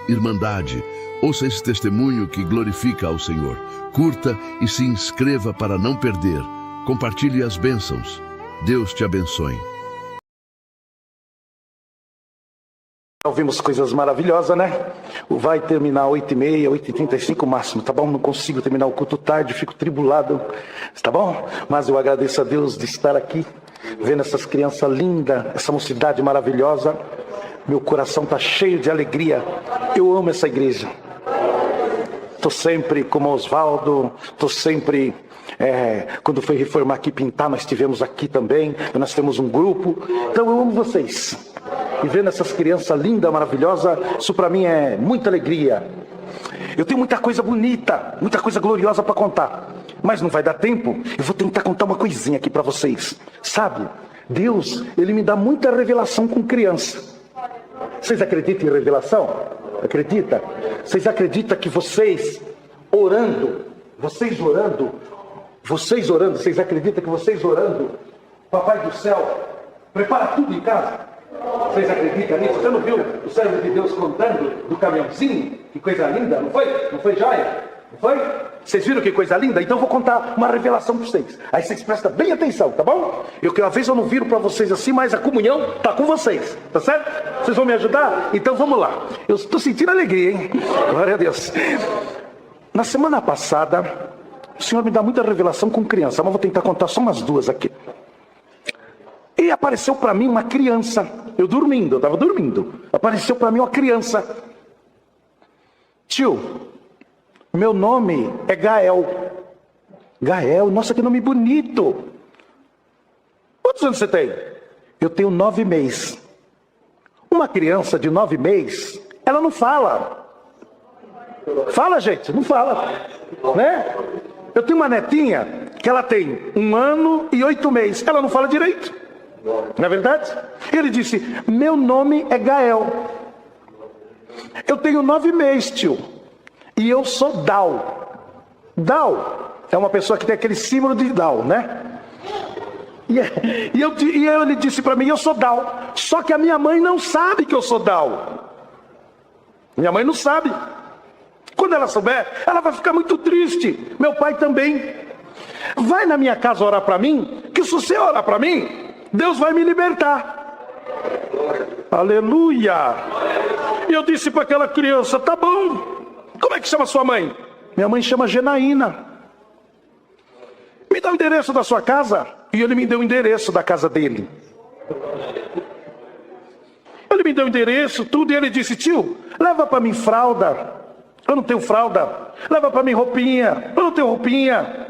irmandade. Ouça esse testemunho que glorifica ao Senhor. Curta e se inscreva para não perder. Compartilhe as bênçãos. Deus te abençoe. Ouvimos coisas maravilhosas, né? Vai terminar 8h30, 8h35 máximo, tá bom? Não consigo terminar o culto tarde, fico tribulado, tá bom? Mas eu agradeço a Deus de estar aqui, vendo essas crianças lindas, essa mocidade maravilhosa. Meu coração tá cheio de alegria. Eu amo essa igreja. Tô sempre como Osvaldo, tô sempre... quando foi reformar aqui, pintar, nós estivemos aqui também. Nós temos um grupo. Então eu amo vocês. E vendo essas crianças lindas, maravilhosas, isso para mim é muita alegria. Eu tenho muita coisa bonita, muita coisa gloriosa para contar, mas não vai dar tempo. Eu vou tentar contar uma coisinha aqui para vocês. Sabe, Deus, Ele me dá muita revelação com criança. Vocês acreditam em revelação? Acredita? Vocês acreditam que vocês orando, vocês acreditam que vocês orando, Papai do céu prepara tudo em casa? Vocês acreditam nisso? Você não viu o servo de Deus contando do caminhãozinho? Que coisa linda, não foi? Não foi, joia? Não foi? Vocês viram que coisa linda? Então eu vou contar uma revelação para vocês. Aí vocês prestam bem atenção, tá bom? Uma vez eu não viro para vocês assim, mas a comunhão tá com vocês, tá certo? Vocês vão me ajudar? Então vamos lá. Eu estou sentindo alegria, hein? Glória a Deus. Na semana passada, o Senhor me dá muita revelação com criança, mas vou tentar contar só umas duas aqui. E apareceu para mim uma criança. Eu estava dormindo. Apareceu para mim uma criança. Tio, meu nome é Gael. Gael, nossa, que nome bonito. Quantos anos você tem? Eu tenho 9 meses. Uma criança de 9 meses, ela não fala. Fala, gente, não fala. Né? Eu tenho uma netinha que ela tem 1 ano e 8 meses. Ela não fala direito. Não é verdade? Ele disse, meu nome é Gael. Eu tenho 9 meses, tio. E eu sou Down. Down é uma pessoa que tem aquele símbolo de Down, né? E ele disse para mim, eu sou Down. Só que a minha mãe não sabe que eu sou Down. Minha mãe não sabe. Quando ela souber, ela vai ficar muito triste. Meu pai também. Vai na minha casa orar para mim, que se você orar para mim, Deus vai me libertar. Aleluia. E eu disse para aquela criança, tá bom. Como é que chama sua mãe? Minha mãe chama Genaína. Me dá o endereço da sua casa. E ele me deu o endereço da casa dele. Ele me deu o endereço, tudo. E ele disse, tio, leva para mim fralda. Eu não tenho fralda. Leva para mim roupinha. Eu não tenho roupinha.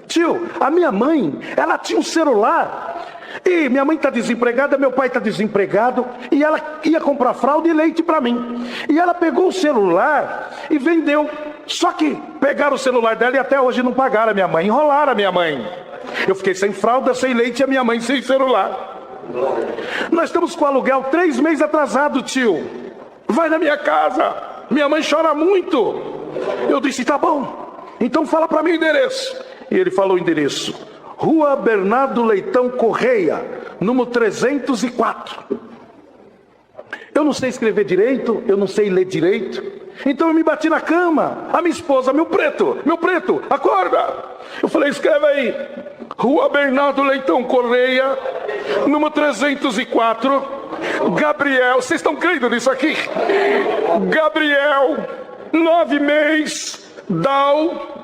Tio, a minha mãe, ela tinha um celular. E minha mãe está desempregada, meu pai está desempregado. E ela ia comprar fralda e leite para mim. E ela pegou o celular e vendeu. Só que pegaram o celular dela e até hoje não pagaram a minha mãe. Enrolaram a minha mãe. Eu fiquei sem fralda, sem leite e a minha mãe sem celular. Nós estamos com o aluguel 3 meses atrasado, tio. Vai na minha casa. Minha mãe chora muito. Eu disse, tá bom. Então fala para mim o endereço. E ele falou o endereço. Rua Bernardo Leitão Correia, número 304. Eu não sei escrever direito, eu não sei ler direito. Então eu me bati na cama. A minha esposa, meu preto, acorda. Eu falei, escreve aí. Rua Bernardo Leitão Correia, número 304. Gabriel, vocês estão crendo nisso aqui? Gabriel, 9 meses, Dal.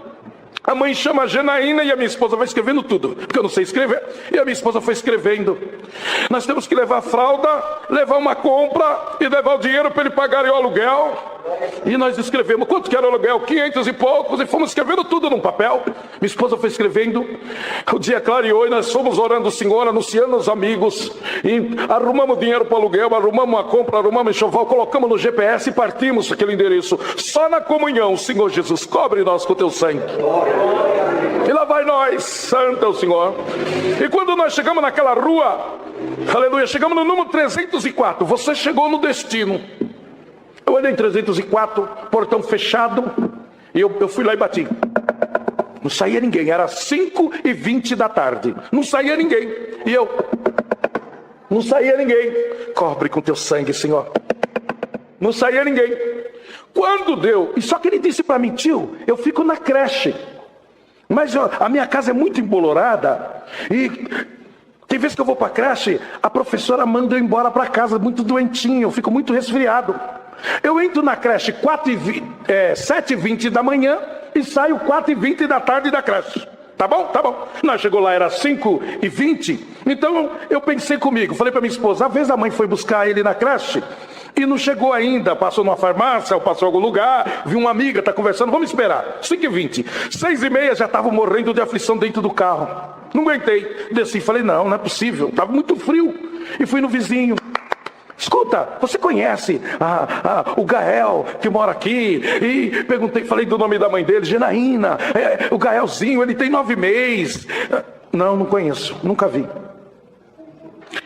A mãe chama Genaína e a minha esposa vai escrevendo tudo, porque eu não sei escrever. E a minha esposa foi escrevendo. Nós temos que levar fralda, levar uma compra e levar o dinheiro para ele pagar o aluguel. E nós escrevemos, quanto que era o aluguel? 500 e poucos, e fomos escrevendo tudo num papel. Minha esposa foi escrevendo. O dia clareou e nós fomos orando o Senhor, anunciando aos amigos. E arrumamos dinheiro para o aluguel, arrumamos uma compra, arrumamos enxoval, colocamos no GPS e partimos aquele endereço. Só na comunhão, Senhor Jesus, cobre nós com o teu sangue. E lá vai nós, santo é o Senhor. E quando nós chegamos naquela rua, aleluia, chegamos no número 304. Você chegou no destino. Eu olhei em 304, portão fechado, e eu fui lá e bati. Não saía ninguém, era 5h20 da tarde. Não saía ninguém. E eu, não saía ninguém. Cobre com teu sangue, Senhor. Não saía ninguém. Quando deu, e só que ele disse para mim, tio, eu fico na creche. Mas a minha casa é muito embolorada e tem vezes que eu vou para a creche, a professora manda eu embora para casa muito doentinho, eu fico muito resfriado. Eu entro na creche 7h20 da manhã e saio 4h20 da tarde da creche. Tá bom? Tá bom. Nós chegou lá, era 5h20. Então eu pensei comigo, falei para minha esposa, às vezes a mãe foi buscar ele na creche e não chegou ainda, passou numa farmácia ou passou em algum lugar, viu uma amiga, tá conversando, vamos esperar. 5h20, 6h30 já estava morrendo de aflição dentro do carro. Não aguentei, desci, falei, não é possível, estava muito frio. E fui no vizinho. Escuta, você conhece o Gael que mora aqui? E perguntei, falei do nome da mãe dele, Janaína. O Gaelzinho, ele tem 9 meses. Não conheço, nunca vi.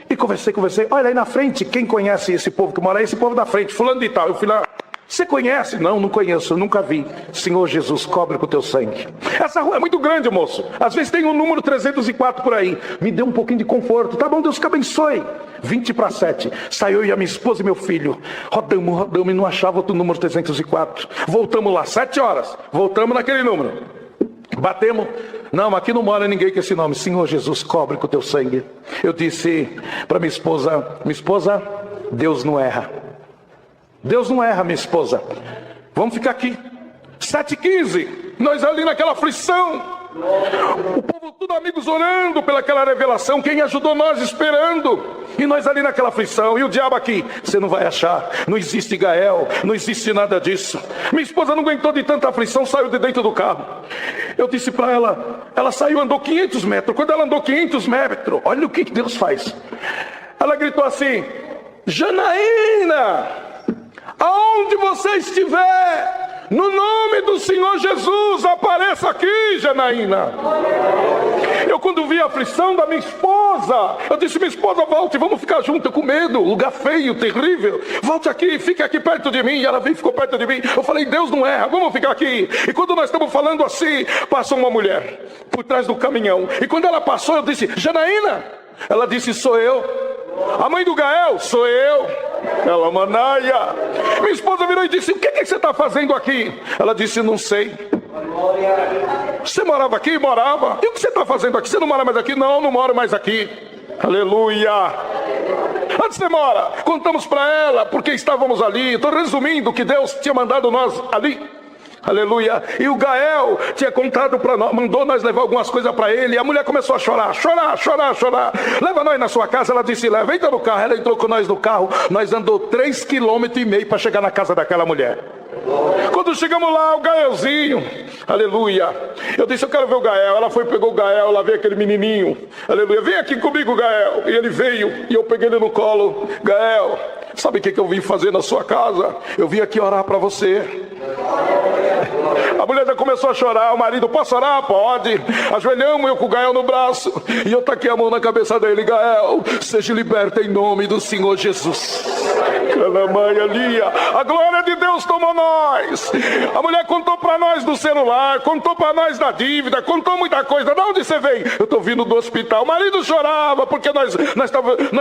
E conversei. Olha aí na frente, quem conhece esse povo que mora aí? Esse povo da frente, fulano de tal. Eu fui lá. Você conhece? Não conheço, nunca vi. Senhor Jesus, cobre com o teu sangue. Essa rua é muito grande, moço. Às vezes tem um número 304 por aí. Me dê um pouquinho de conforto. Tá bom, Deus que abençoe. 20:07. Saiu eu e a minha esposa e meu filho. Rodamos e não achava outro número 304. Voltamos lá, 7 horas. Voltamos naquele número. Batemos. Não, aqui não mora ninguém com esse nome. Senhor Jesus, cobre com o teu sangue. Eu disse para minha esposa, Deus não erra. Deus não erra, minha esposa. Vamos ficar aqui. 7h15, nós ali naquela aflição. O povo tudo amigos orando pelaquela revelação. Quem ajudou nós esperando. E nós ali naquela aflição. E o diabo aqui, você não vai achar. Não existe Gael, não existe nada disso. Minha esposa não aguentou de tanta aflição, saiu de dentro do carro. Eu disse para ela saiu, andou 500 metros. Quando ela andou 500 metros, olha o que Deus faz. Ela gritou assim, Janaína, aonde você estiver, no nome do Senhor Jesus, apareça aqui, Janaína. Eu quando vi a aflição da minha esposa, eu disse, minha esposa, volte, vamos ficar juntos, com medo, lugar feio, terrível. Volte aqui, fique aqui perto de mim. E ela veio e ficou perto de mim. Eu falei, Deus não erra, vamos ficar aqui. E quando nós estamos falando assim, passou uma mulher por trás do caminhão. E quando ela passou, eu disse, Janaína. Ela disse, sou eu. A mãe do Gael, sou eu. Ela, Manaia. Minha esposa virou e disse, o que você está fazendo aqui? Ela disse, não sei. Você morava aqui? Morava. E o que você está fazendo aqui? Você não mora mais aqui? Não moro mais aqui. Aleluia. Onde você mora? Contamos para ela, porque estávamos ali. Estou resumindo que Deus tinha mandado nós ali. Aleluia. E o Gael tinha contado para nós, mandou nós levar algumas coisas para ele. E a mulher começou a chorar. Leva nós na sua casa. Ela disse, leva, entra no carro. Ela entrou com nós no carro. Nós andou 3,5 km para chegar na casa daquela mulher. Quando chegamos lá, o Gaelzinho, aleluia. Eu disse, eu quero ver o Gael. Ela foi, pegou o Gael, lá veio aquele menininho. Aleluia, vem aqui comigo, Gael. E ele veio, e eu peguei ele no colo. Gael, sabe o que eu vim fazer na sua casa? Eu vim aqui orar para você. A mulher já começou a chorar. O marido, posso orar? Pode. Ajoelhamos, eu com o Gael no braço. E eu taquei a mão na cabeça dele. Gael, seja liberta em nome do Senhor Jesus. A glória de Deus tomou nós. A mulher contou para nós do celular, contou para nós da dívida, contou muita coisa. De onde você veio? Eu estou vindo do hospital. O marido chorava porque nós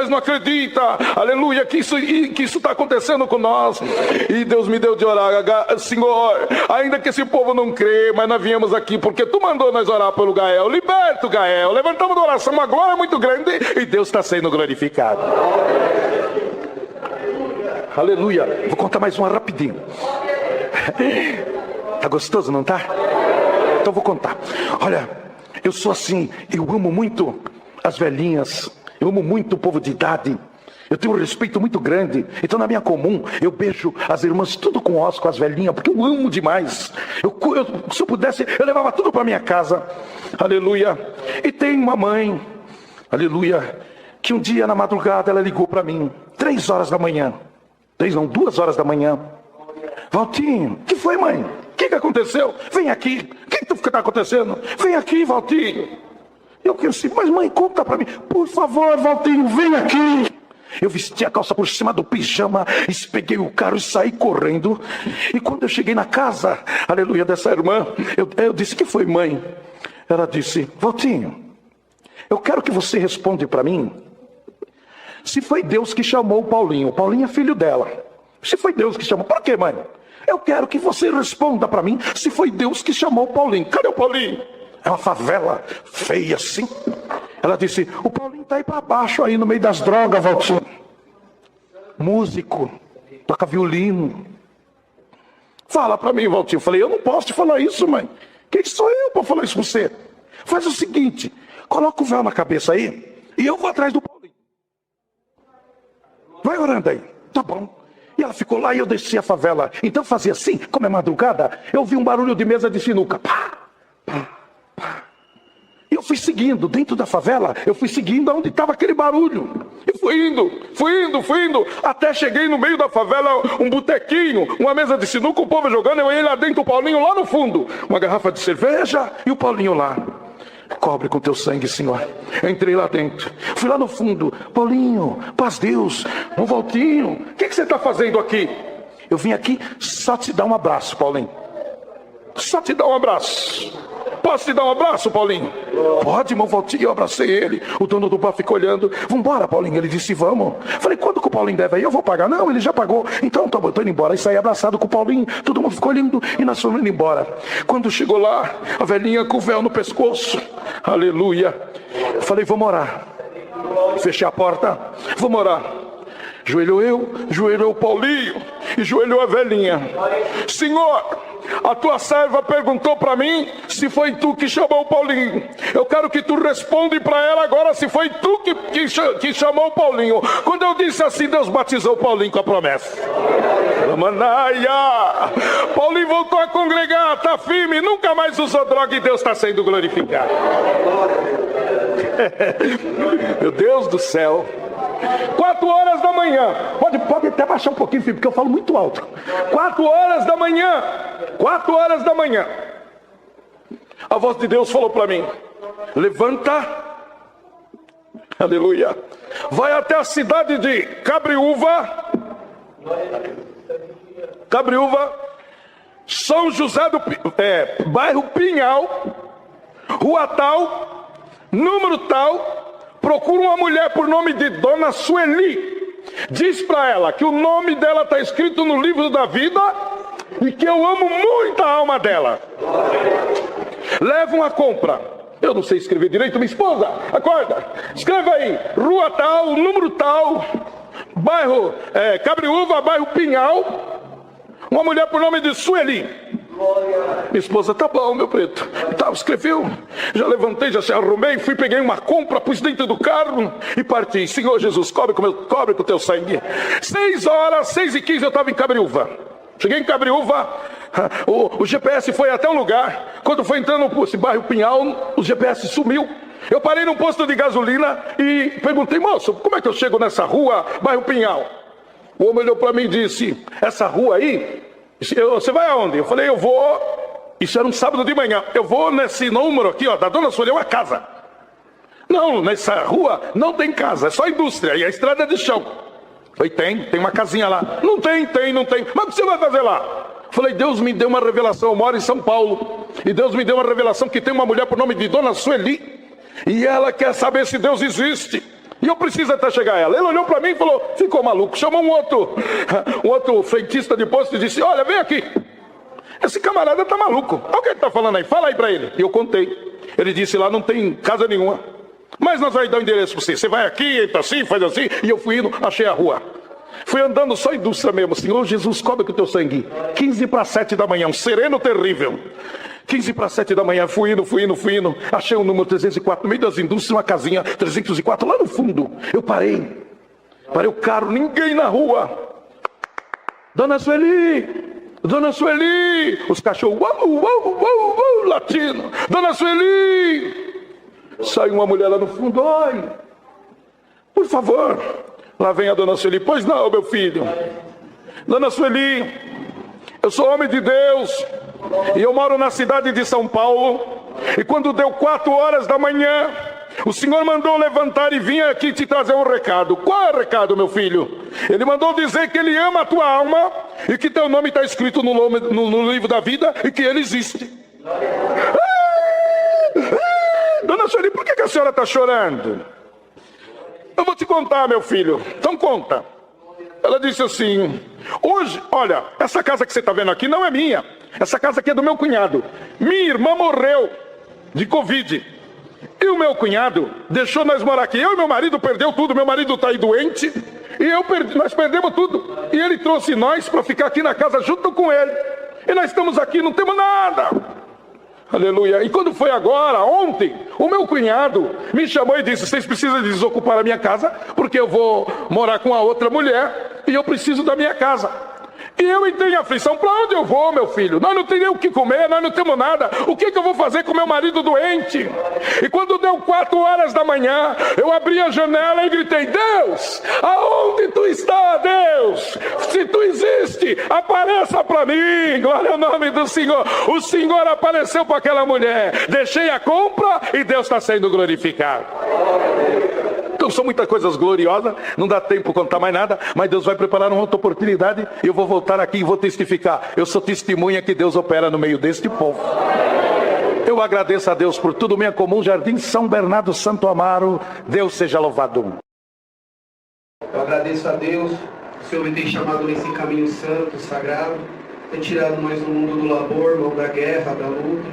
não acreditamos, aleluia, que isso está acontecendo com nós. E Deus me deu de orar, Senhor, ainda que esse povo não crê, mas nós viemos aqui porque tu mandou nós orar pelo Gael. Liberta o Gael. Levantamos a oração, uma glória muito grande, e Deus está sendo glorificado. Aleluia. Vou contar mais uma rapidinho. Tá gostoso, não tá? Então vou contar. Olha, eu sou assim, eu amo muito as velhinhas, eu amo muito o povo de idade. Eu tenho um respeito muito grande. Então na minha comum, eu beijo as irmãs tudo com osco, as velhinhas, porque eu amo demais. Se eu pudesse, eu levava tudo para minha casa. Aleluia. E tem uma mãe, aleluia, que um dia na madrugada ela ligou para mim, 3 horas da manhã. 2 horas da manhã. Valtinho, o que foi, mãe? O que aconteceu? Vem aqui. O que está acontecendo? Vem aqui, Valtinho. Eu disse, mas mãe, conta para mim. Por favor, Valtinho, vem aqui. Eu vesti a calça por cima do pijama, peguei o carro e saí correndo. E quando eu cheguei na casa, aleluia, dessa irmã, eu disse, que foi, mãe? Ela disse, Valtinho, eu quero que você responda para mim se foi Deus que chamou o Paulinho. O Paulinho é filho dela. Se foi Deus que chamou. Por quê, mãe? Eu quero que você responda para mim se foi Deus que chamou o Paulinho. Cadê o Paulinho? É uma favela feia assim. Ela disse, o Paulinho está aí para baixo, aí no meio das drogas, Valtinho. Músico, toca violino. Fala para mim, Valtinho. Eu falei, eu não posso te falar isso, mãe. Quem sou eu para falar isso para você? Faz o seguinte, coloca o véu na cabeça aí e eu vou atrás do Paulinho. Vai orando aí. Tá bom. E ela ficou lá e eu desci a favela. Então fazia assim, como é madrugada, eu vi um barulho de mesa de sinuca. Pá, pá, pá. E eu fui seguindo, dentro da favela, eu fui seguindo onde estava aquele barulho. E fui indo, até cheguei no meio da favela, um botequinho, uma mesa de sinuca, o povo jogando, eu ia lá dentro, o Paulinho lá no fundo. Uma garrafa de cerveja e o Paulinho lá. Cobre com teu sangue, Senhor. Entrei lá dentro, fui lá no fundo. Paulinho, paz Deus, um Valtinho, o que você está fazendo aqui? Eu vim aqui só te dar um abraço, Paulinho. Só te dar um abraço. Posso te dar um abraço, Paulinho? Pode, irmão Valtinho. Eu abracei ele. O dono do bar ficou olhando. Vambora, Paulinho. Ele disse, vamos. Falei, quanto que o Paulinho deve aí? Eu vou pagar. Não, ele já pagou. Então, tá bom, eu tô indo embora. E saí abraçado com o Paulinho. Todo mundo ficou olhando e nós fomos indo embora. Quando chegou lá, a velhinha com o véu no pescoço. Aleluia. Eu falei, vamos orar. Fechei a porta. Vamos orar. Joelhou eu, joelhou o Paulinho e joelhou a velhinha. Senhor, a tua serva perguntou para mim se foi tu que chamou o Paulinho. Eu quero que tu responde para ela agora se foi tu que chamou o Paulinho. Quando eu disse assim, Deus batizou o Paulinho com a promessa. Manaia! Paulinho voltou a congregar, está firme, nunca mais usou droga e Deus está sendo glorificado. Meu Deus do céu. 4 horas da manhã. Pode até baixar um pouquinho, filho, porque eu falo muito alto. 4 horas da manhã. 4 horas da manhã. A voz de Deus falou para mim: levanta, aleluia, vai até a cidade de Cabriúva, São José do bairro Pinhal, rua tal, número tal. Procura uma mulher por nome de Dona Sueli. Diz para ela que o nome dela está escrito no livro da vida e que eu amo muito a alma dela. Leva uma compra. Eu não sei escrever direito, minha esposa, acorda. Escreva aí, rua tal, número tal, bairro Cabriúva, bairro Pinhal. Uma mulher por nome de Sueli. Minha esposa, tá bom, meu preto. Tá, escreveu. Já levantei, já se arrumei, fui, peguei uma compra, pus dentro do carro e parti. Senhor Jesus, cobre com o teu sangue. 6 horas, 6h15 eu estava em Cabriúva. Cheguei em Cabriúva, o GPS foi até um lugar. Quando foi entrando no bairro Pinhal, o GPS sumiu. Eu parei num posto de gasolina e perguntei, moço, como é que eu chego nessa rua, bairro Pinhal? O homem olhou para mim e disse, essa rua aí, você vai aonde? Eu falei, eu vou, isso era um sábado de manhã, eu vou nesse número aqui, ó, da Dona Sueli, uma casa. Não, nessa rua não tem casa, é só indústria, e a estrada é de chão. Eu falei, tem uma casinha lá. Não tem. Mas o que você vai fazer lá? Eu falei, Deus me deu uma revelação, eu moro em São Paulo, e Deus me deu uma revelação que tem uma mulher por nome de Dona Sueli, e ela quer saber se Deus existe. E eu preciso até chegar a ela. Ele olhou para mim e falou, ficou maluco. Chamou um outro frentista de posto e disse, olha, vem aqui. Esse camarada tá maluco. Olha o que ele tá falando aí, fala aí para ele. E eu contei. Ele disse, lá não tem casa nenhuma. Mas nós vamos dar o endereço para você. Você vai aqui, entra assim, faz assim. E eu fui indo, achei a rua. Fui andando só indústria mesmo. Senhor Jesus, cobre com o teu sangue. 15 para 7 da manhã, um sereno terrível. 15 para 7 da manhã, fui indo. Achei o número 304, no meio das indústrias, uma casinha 304, lá no fundo. Eu parei o carro, ninguém na rua. Dona Sueli, os cachorros, uau, latindo. Dona Sueli. Saiu uma mulher lá no fundo, oi, por favor. Lá vem a Dona Sueli, pois não, meu filho. Dona Sueli, eu sou homem de Deus. E eu moro na cidade de São Paulo. E quando deu 4 horas da manhã, o Senhor mandou levantar e vir aqui te trazer um recado. Qual é o recado, meu filho? Ele mandou dizer que Ele ama a tua alma e que teu nome está escrito no livro da vida e que Ele existe. Dona Sueli, por que a senhora está chorando? Eu vou te contar, meu filho. Então conta. Ela disse assim: hoje, olha, essa casa que você está vendo aqui não é minha. Essa casa aqui é do meu cunhado. Minha irmã morreu de Covid. E o meu cunhado deixou nós morar aqui. Eu e meu marido perdeu tudo. Meu marido está aí doente. E nós perdemos tudo. E ele trouxe nós para ficar aqui na casa junto com ele. E nós estamos aqui, não temos nada. Aleluia. E quando foi agora, ontem, o meu cunhado me chamou e disse: vocês precisam desocupar a minha casa, porque eu vou morar com a outra mulher e eu preciso da minha casa. E eu entrei em aflição. Para onde eu vou, meu filho? Nós não temos o que comer, nós não temos nada. O que eu vou fazer com meu marido doente? E quando deu 4 horas da manhã, eu abri a janela e gritei: Deus, aonde tu está, Deus? Se tu existe, apareça para mim. Glória ao nome do Senhor. O Senhor apareceu para aquela mulher. Deixei a compra e Deus está sendo glorificado. Então são muitas coisas gloriosas, não dá tempo de contar mais nada, mas Deus vai preparar uma outra oportunidade e eu vou voltar aqui e vou testificar. Eu sou testemunha que Deus opera no meio deste povo. Eu agradeço a Deus por tudo. Minha Comum Jardim São Bernardo Santo Amaro. Deus seja louvado. Eu agradeço a Deus, o Senhor me tem chamado nesse caminho santo, sagrado, tem tirado nós do mundo do labor, irmão, da guerra, da luta,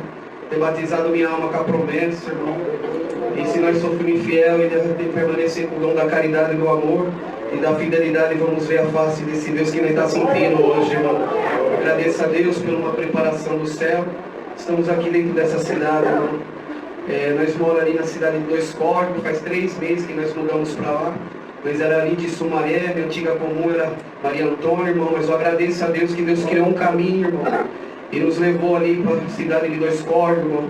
tem batizado minha alma com a promessa, irmão. E se nós somos infiel, Ele deve permanecer com o dom da caridade e do amor e da fidelidade. Vamos ver a face desse Deus que nem está sentindo hoje, irmão. Agradeço a Deus por uma preparação do céu. Estamos aqui dentro dessa cidade, irmão. Nós moramos ali na cidade de Dois Córregos, faz 3 meses que nós mudamos para lá. Nós era ali de Sumaré, minha antiga comum era Maria Antônia, irmão. Mas eu agradeço a Deus que Deus criou um caminho, irmão, e nos levou ali para a cidade de Dois Córregos, irmão,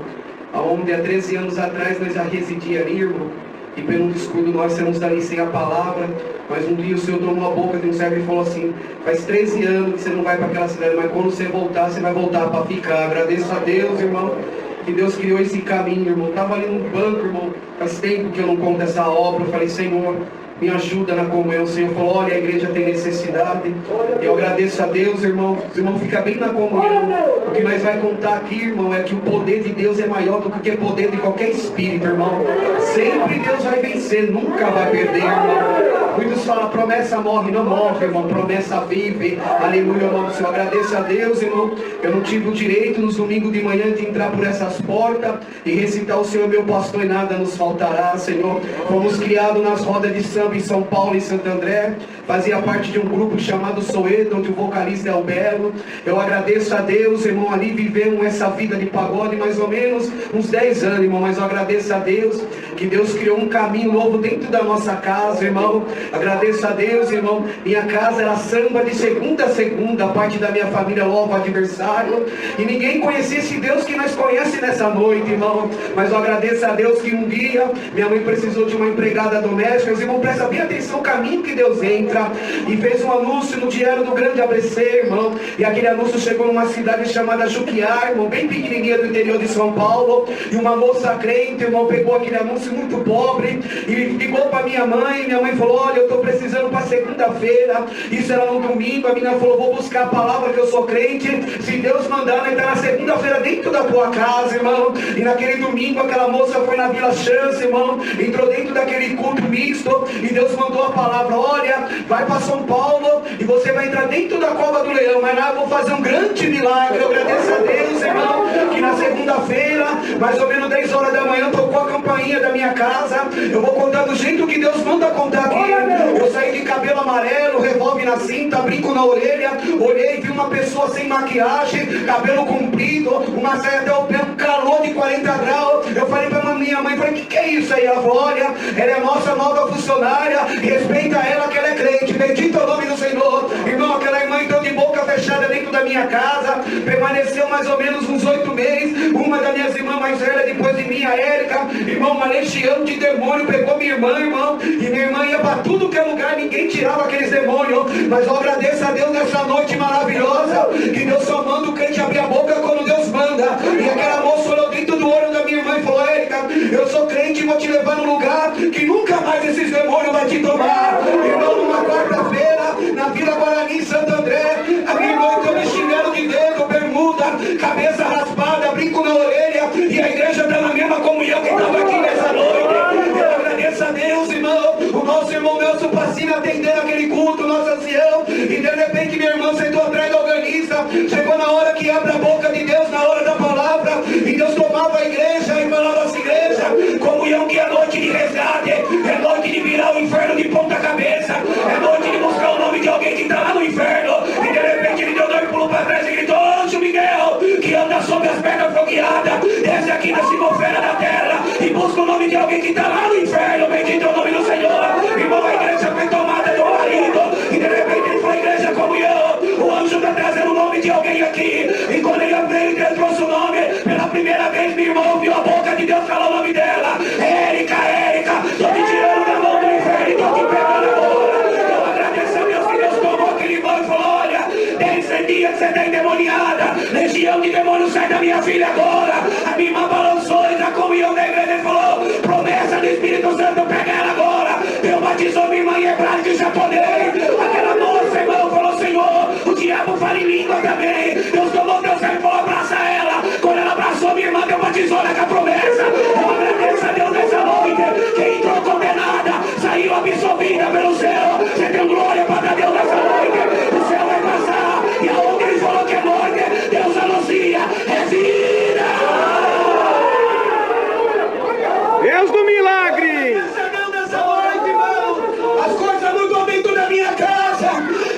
onde há 13 anos atrás nós já residíamos ali, irmão, e pelo descuido nós saímos dali sem a palavra. Mas um dia o Senhor tomou a boca de um servo e falou assim: faz 13 anos que você não vai para aquela cidade, mas quando você voltar, você vai voltar para ficar. Agradeço a Deus, irmão, que Deus criou esse caminho, irmão. Estava ali no banco, irmão, faz tempo que eu não conto essa obra. Eu falei: Senhor, me ajuda na comunhão. O Senhor falou: olha, a igreja tem necessidade. Eu agradeço a Deus, irmão. Os irmãos ficam bem na comunhão. O que nós vai contar aqui, irmão, é que o poder de Deus é maior do que o poder de qualquer espírito, irmão. Sempre Deus vai vencer, nunca vai perder, irmão. Muitos falam: promessa morre, não morre, irmão. Promessa vive. Aleluia, irmão. Eu agradeço a Deus, irmão. Eu não tive o direito nos domingos de manhã de entrar por essas portas e recitar: o Senhor meu pastor e nada nos faltará, Senhor. Fomos criados nas rodas de samba em São Paulo e Santo André. Fazia parte de um grupo chamado Soeto, onde o vocalista é o Belo. Eu agradeço a Deus, irmão. Ali vivemos essa vida de pagode mais ou menos uns 10 anos, irmão. Mas eu agradeço a Deus que Deus criou um caminho novo dentro da nossa casa, irmão. Agradeço a Deus, irmão. Minha casa era samba de segunda a segunda. A parte da minha família louva o adversário. E ninguém conhecia esse Deus que nós conhecemos nessa noite, irmão. Mas eu agradeço a Deus que um dia minha mãe precisou de uma empregada doméstica. Os irmãos, presta bem atenção o caminho que Deus entra. E fez um anúncio no Diário do Grande ABC, irmão. E aquele anúncio chegou numa cidade chamada Juquiá, irmão, bem pequenininha do interior de São Paulo. E uma moça crente, irmão, pegou aquele anúncio muito pobre e ligou para minha mãe. Minha mãe falou: olha, eu estou precisando para segunda-feira. Isso era no domingo. A menina falou: vou buscar a palavra que eu sou crente. Se Deus mandar, vai estar na segunda-feira dentro da tua casa, irmão. E naquele domingo aquela moça foi na Vila Chance, irmão. Entrou dentro daquele culto misto e Deus mandou a palavra: olha, vai para São Paulo e você vai entrar dentro da cova do leão. Mas lá eu vou fazer um grande milagre. Eu agradeço a Deus, irmão, que na segunda-feira, mais ou menos 10 horas da manhã, tocou a campainha da minha casa. Eu vou contar do jeito que Deus manda contar aqui. Eu saí de cabelo amarelo, revólver na cinta, brinco na orelha. Olhei e vi uma pessoa sem maquiagem, cabelo comprido, uma saia até o pé, um calor de 40 graus. Eu falei pra minha mãe, falei: que é isso aí? Ela falou: olha, ela é a nossa nova funcionária, respeita ela que ela é crente. Bendito é o nome do Senhor. Irmão, aquela irmã entrou de boca fechada dentro da minha casa, permaneceu mais ou menos uns 8 meses. Uma das minhas irmãs mais velhas depois de mim, a Érica, irmão, uma legião de demônio pegou minha irmã, irmão, e minha irmã ia para tudo que é lugar, ninguém tirava aqueles demônios. Mas eu agradeço a Deus nessa noite maravilhosa, que Deus só manda o crente abrir a boca quando Deus manda. E aquela moça olhou dentro do olho da minha irmã e falou: Érica, eu sou crente e vou te levar num lugar que nunca mais esses demônios vão te tomar. Irmão, numa quarta-feira, na Vila Guarani, em Santo André, a minha irmã entrou de chinelo de dedo, bermuda, cabeça raspada, brinco na orelha, e a igreja está na mesma comunhão que estava aqui nessa noite. Eu agradeço a Deus, irmão. O nosso irmão Nelson Pacini atendendo aquele culto, nosso ancião. abre a boca de Deus na hora da palavra. E Deus tomava a igreja e falava assim: igreja, comunhão que é noite de resgate, é noite de virar o inferno de ponta cabeça, é noite de buscar o nome de alguém que está lá no inferno. E de repente ele deu 2 pulos para trás e gritou: anjo Miguel, que anda sobre as pernas fogueadas, desce aqui na segunda-feira da terra e busca o nome de alguém que está lá no inferno. Bendito é o nome do Senhor. Irmão, a igreja foi tomada do marido. E de repente ele falou: igreja, comunhão, o anjo está trazendo o nome de alguém aqui. E quando ele veio e Deus trouxe o nome, pela primeira vez, meu irmão, ouviu a boca de Deus falar o nome dela: Érica, Érica, estou te tirando da mão do inferno e estou te pegando agora. Eu agradeço a Deus que Deus tomou aquele irmão e falou: olha, desde dia que você está endemoniada, legião de demônios sai da minha filha agora. A minha irmã balançou e da comunhão da igreja e falou: promessa do Espírito Santo, pega ela agora. Deus batizou minha irmã em hebraico e japonês. Aquela moça, irmão, falou: Senhor, o diabo fala em língua também. Deus tomou Deus e falou: abraça ela. Quando ela abraçou minha irmã, Deus batizou ela com a promessa. Eu agradeço a Deus nessa noite. Quem entrou condenada saiu absolvida pelo céu. Você tem glória para Deus nessa noite. O céu vai passar e aonde ele falou que é morte, Deus anuncia: é vida. Deus do milagre! Nessa noite, irmão, as coisas mudam dentro da minha casa.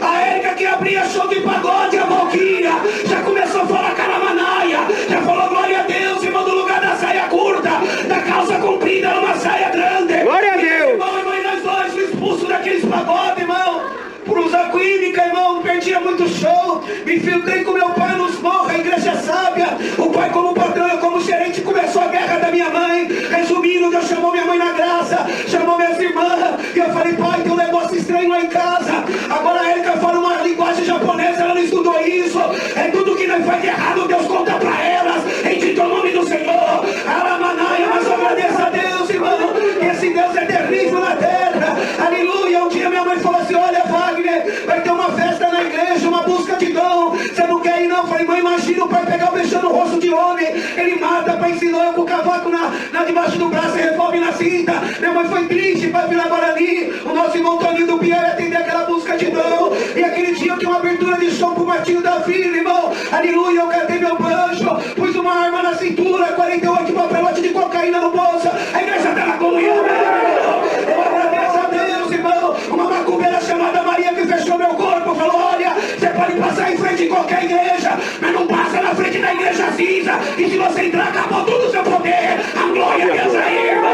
A Érica que abria show de pagode, a Valquíria já começou a falar caramanaia, já falou glória a Deus, irmão, do lugar da saia curta, da calça comprida numa saia grande. Glória a Deus! Irmão, e nós dois fomos expulsos daqueles pagodes, irmão, por usar química, irmão, perdia muito show. Me infiltrei com meu pai nos morros, a igreja sábia. O pai como patrão, eu como gerente, começou a guerra da minha mãe. Resumindo, Deus chamou minha mãe na graça, chamou minhas irmãs, e eu falei: pai, tem um negócio estranho lá em casa. Agora a Érica fala uma linguagem japonesa, ela não estudou isso. É tudo que nós faz de errado, Deus conta pra elas, em o nome do Senhor. Aramanaia, mas eu agradeço a Deus, irmão, que esse Deus é terrível na terra. Aleluia. Um dia minha mãe falou assim: olha, Wagner, vai ter uma festa na igreja, uma busca de dom, você não quer ir não? Eu falei: mãe, imagina o pai pegar o beijando o rosto de homem, ele mata, pai ensinou eu com o cavaco na debaixo do braço e revolve na cinta. Minha mãe foi triste, pai virar Guarani, o nosso irmão Toninho do Pierre atender aquela busca de dom. E aquele dia eu tinha uma abertura de show pro Martinho da Filha, irmão, aleluia, eu cantei meu banjo, pus uma arma na cintura, 48 papelote de cocaína no bolso, a igreja tá na comunhão, eu agradeço a Deus, irmão. Uma macumbeira chamada Maria que fechou meu corpo falou: olha, você pode passar em frente de qualquer igreja, mas não passa na frente da igreja cinza, e se você entrar, acabou todo o seu poder. A glória a Deus aí, irmão.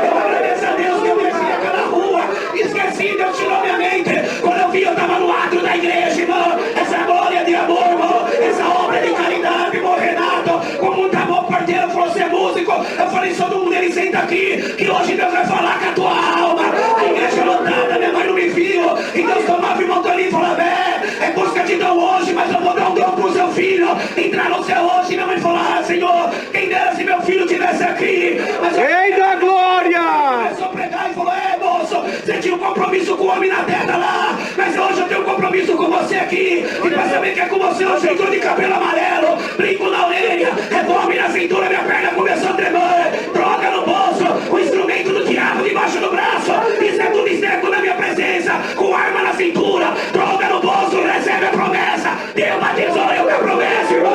Eu agradeço a Deus que eu desci aquela rua, esqueci, Deus tirou minha mente. Quando eu vi, eu estava no átrio da igreja, irmão. Essa glória de amor, irmão, essa obra de caridade, irmão Renato, com muito amor, parceiro, falou: ser músico. Eu falei: todo mundo, ele senta aqui, que hoje Deus vai falar com a tua alma. A igreja lotada, minha mãe não me viu, e Deus tomava o irmão Toninho e falou: é busca de dom hoje, mas eu vou dar um dom pro seu filho entrar no céu hoje. Minha mãe falou: ah, Senhor, quem dera se meu filho estivesse aqui. Mas Rei da glória! Começou a pregar e falou: moço, você tinha um compromisso com o homem na terra lá, mas hoje eu tenho um compromisso com você aqui. E pra saber que é com você, eu entrou de cabelo amarelo, brinco na orelha, revólver na cintura, minha perna começou a tremer, droga no bolso, o instrumento do diabo debaixo do braço, isso é tudo externo na minha presença, com arma na cintura, droga no bolso, recebe a promessa. Deus batizou eu com a promessa, irmão.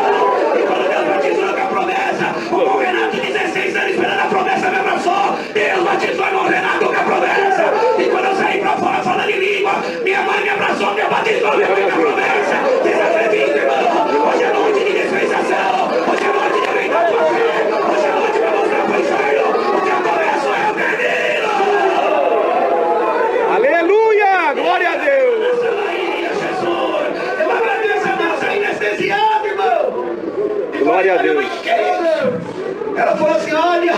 E quando Deus batizou com a promessa, o irmão Renato, 16 anos esperando a promessa, me abraçou. Deus batizou o irmão Renato com a promessa. E quando eu saí pra fora falando em língua, minha mãe me abraçou, me batizou, minha mãe com a promessa. Vocês acreditam, irmão? Hoje é noite de dispensação, hoje é noite de aumentar a tua fé, hoje é noite pra mostrar pro inferno o teu começo é o termino. Aleluia! Glória a Deus! Eu agradeço a Deus, anestesiado, irmão. Glória a Deus. Ela falou assim: olha,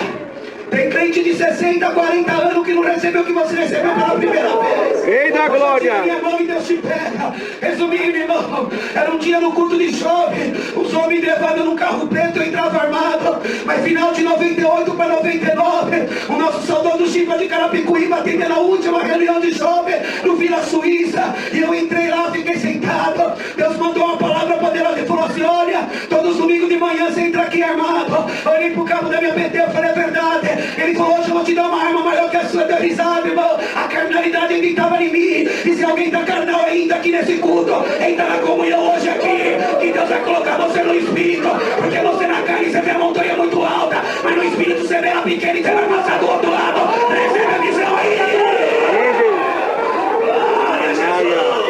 tem crente de 60, 40 anos que não recebeu o que você recebeu pela primeira vez. Rei da glória! Minha mão e Deus te pega. Resumindo, irmão, era um dia no culto de chove, os homens levando num carro preto, eu entrava armado. Mas final de 98 para 99, o nosso saudoso Chipa de Carapicuíba atendendo a última reunião de chove no Vila Suíça. E eu entrei lá, fiquei sentado. Deus mandou uma palavra para ela e falou assim: olha, todos os domingos de manhã você entra aqui armado. Eu olhei pro cabo da minha PT, eu falei: é verdade. Ele falou: hoje eu vou te dar uma arma maior que a sua. Deu risada, irmão. A carnalidade ainda estava em mim. E se alguém tá carnal ainda aqui nesse culto, entra na comunhão hoje aqui, que Deus vai colocar você no espírito. espírito, porque você na carne você vê a montanha muito alta, mas no espírito você vê ela pequena e você vai passar do outro lado. Recebe a visão aí. Glória a Jesus.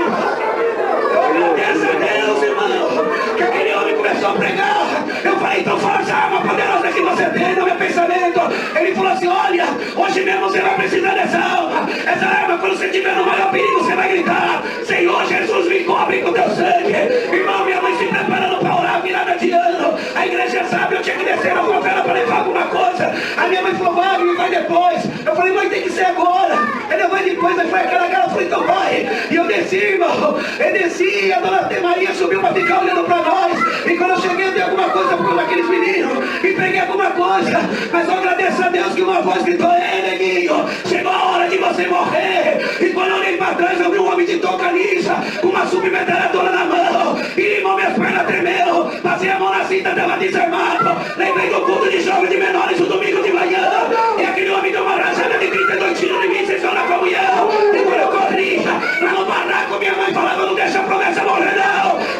Agradeça a Deus, irmão, que aquele homem começou a pregar. Eu falei, então fala essa arma poderosa que você tem no meu pensamento. Ele falou assim, olha, hoje mesmo você vai precisar dessa arma. Essa arma, quando você estiver no maior perigo, você vai gritar, Senhor Jesus, me cobre com teu sangue. Irmão, minha mãe se preparando para orar virada de ano. A igreja sabe, eu tinha que descer na favela para levar alguma coisa. A minha mãe falou, Wagner, vai depois. Eu falei, mãe, tem que ser agora. Ele vai depois, aí foi aquela cara, eu falei, então vai. E eu desci, irmão, eu desci, e a dona Maria subiu para ficar olhando para nós. E quando eu cheguei, eu dei alguma coisa para um daqueles meninos, e peguei alguma coisa. Mas eu agradeço a Deus que uma voz gritou, ei, neguinho, chegou a hora de você morrer. E quando eu olhei para trás, eu vi um homem de touca lisa, com uma submetralhadora na mão, e irmão, minhas pernas tremeu. Passei a mão na cinta, tava desarmado. Lembrei do culto de jovens de menores no domingo de manhã, e aquele homem deu uma rajada de 32 tiros em mim, vocês estão na comunhão. E quando eu corria lá no barraco, minha mãe falava, não deixa a promessa morrer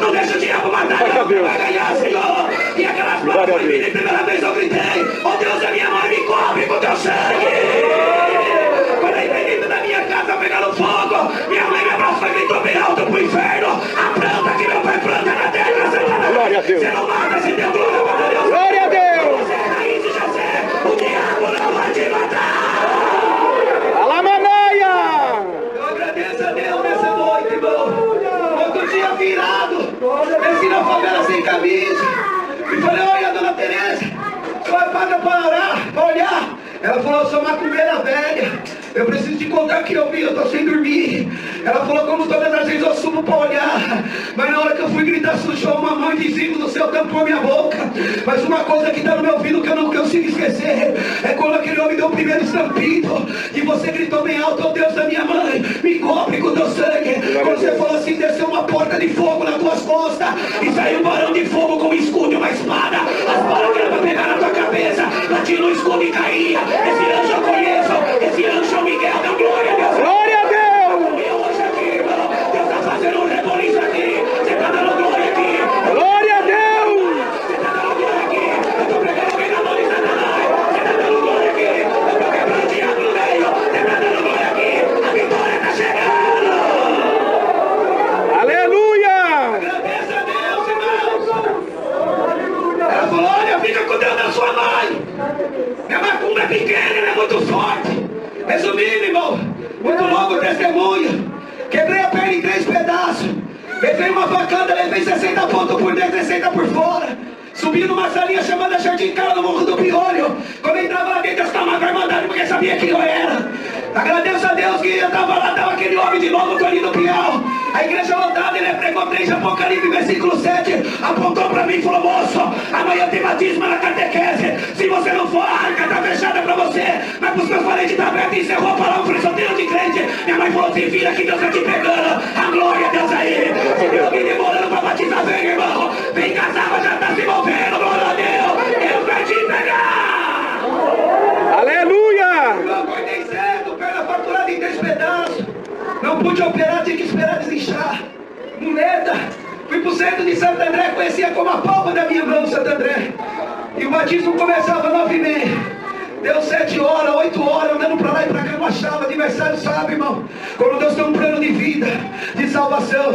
não deixa o diabo matar, não vai ganhar, Senhor. E aquelas palavras foi vida, e primeira vez eu gritei, oh Deus, a minha mãe me cobre com teu sangue. Quando eu entrei dentro da minha casa pegando fogo, minha mãe me abraçou e gritou bem alto pro inferno, a planta que meu pai planta na terra, Satanás, você não mata, se deu glória para Deus. Glória a Deus. Você é raiz de José, o diabo não vai te matar. Alamanaia. Eu agradeço a Deus nessa noite, irmão. Outro dia virado, desci na favela sem camisa, e falei, olha, dona Tereza, só é paga para orar, para olhar. Ela falou, eu sou macumbeira velha, eu preciso te contar que eu vi, eu tô sem dormir. Ela falou, como todas as vezes eu subo para olhar, mas na hora que eu fui gritar, sujou uma mão invisível do céu, tampou minha boca. Mas uma coisa que está no meu ouvido que eu não consigo esquecer, é quando aquele homem deu o primeiro estampido, e você gritou bem alto, oh Deus da minha mãe, me cobre com teu sangue. Quando você falou assim, desceu uma porta de fogo nas tuas costas, e saiu um barão de fogo com um escudo e uma espada. As balas que era para pegar na tua cabeça, batia no escudo e caía. Esse anjo eu conheço, esse anjo é o Miguel, deu glória a Deus. Glória a Deus. Eu hoje aqui, irmão, Deus está fazendo um reboliço aqui, você está dando glória aqui. Glória a Deus. Você está dando glória aqui, eu estou pregando bem na mão de Satanás. Você está dando glória aqui, eu estou quebrando o diabo no meio. Você está dando glória aqui, a vitória está chegando. Aleluia. Agradeça a Deus, irmãos. Ela falou, olha, fica com Deus da sua mãe. Minha macumba é pequena, ela é muito forte. Resumindo, irmão, muito longo o testemunho. Quebrei a perna em 3 pedaços. Levei uma facada, levei 60 pontos por dentro, 60 por fora. Subi numa salinha chamada Jardim Cara no Morro do Piolho. Quando eu entrava lá dentro, as camas armandaram porque sabia quem eu era. Agradeço a Deus que eu estava lá, estava aquele homem de novo, Toninho do Piau. A igreja lotada, ele pregou 3 Apocalipse, versículo 7. Apontou para mim e falou, moço, amanhã tem batismo na catequese. Se você não for, a arca está fechada para você. Mas para os meus parentes está aberta e encerrou a palavra. Eu falei, solteiro de crente. Minha mãe falou, se vira que Deus está te pegando. A glória a Deus aí. Se tem alguém demorando para batizar, vem, irmão. Vem casar, já está se movendo, glória a Deus. Deus vai te pegar. Aleluia. Eu acordei cedo, perna fraturada em 3 pedaços. Não pude operar, tinha que esperar desinchar. Muleta. Fui pro centro de Santo André, conhecia como a palma da minha mão Santo André. E o batismo começava às 9h30. Deu 7 horas, 8 horas, andando pra lá e pra cá, não achava. Adversário sabe, irmão, quando Deus tem um plano de vida, de salvação.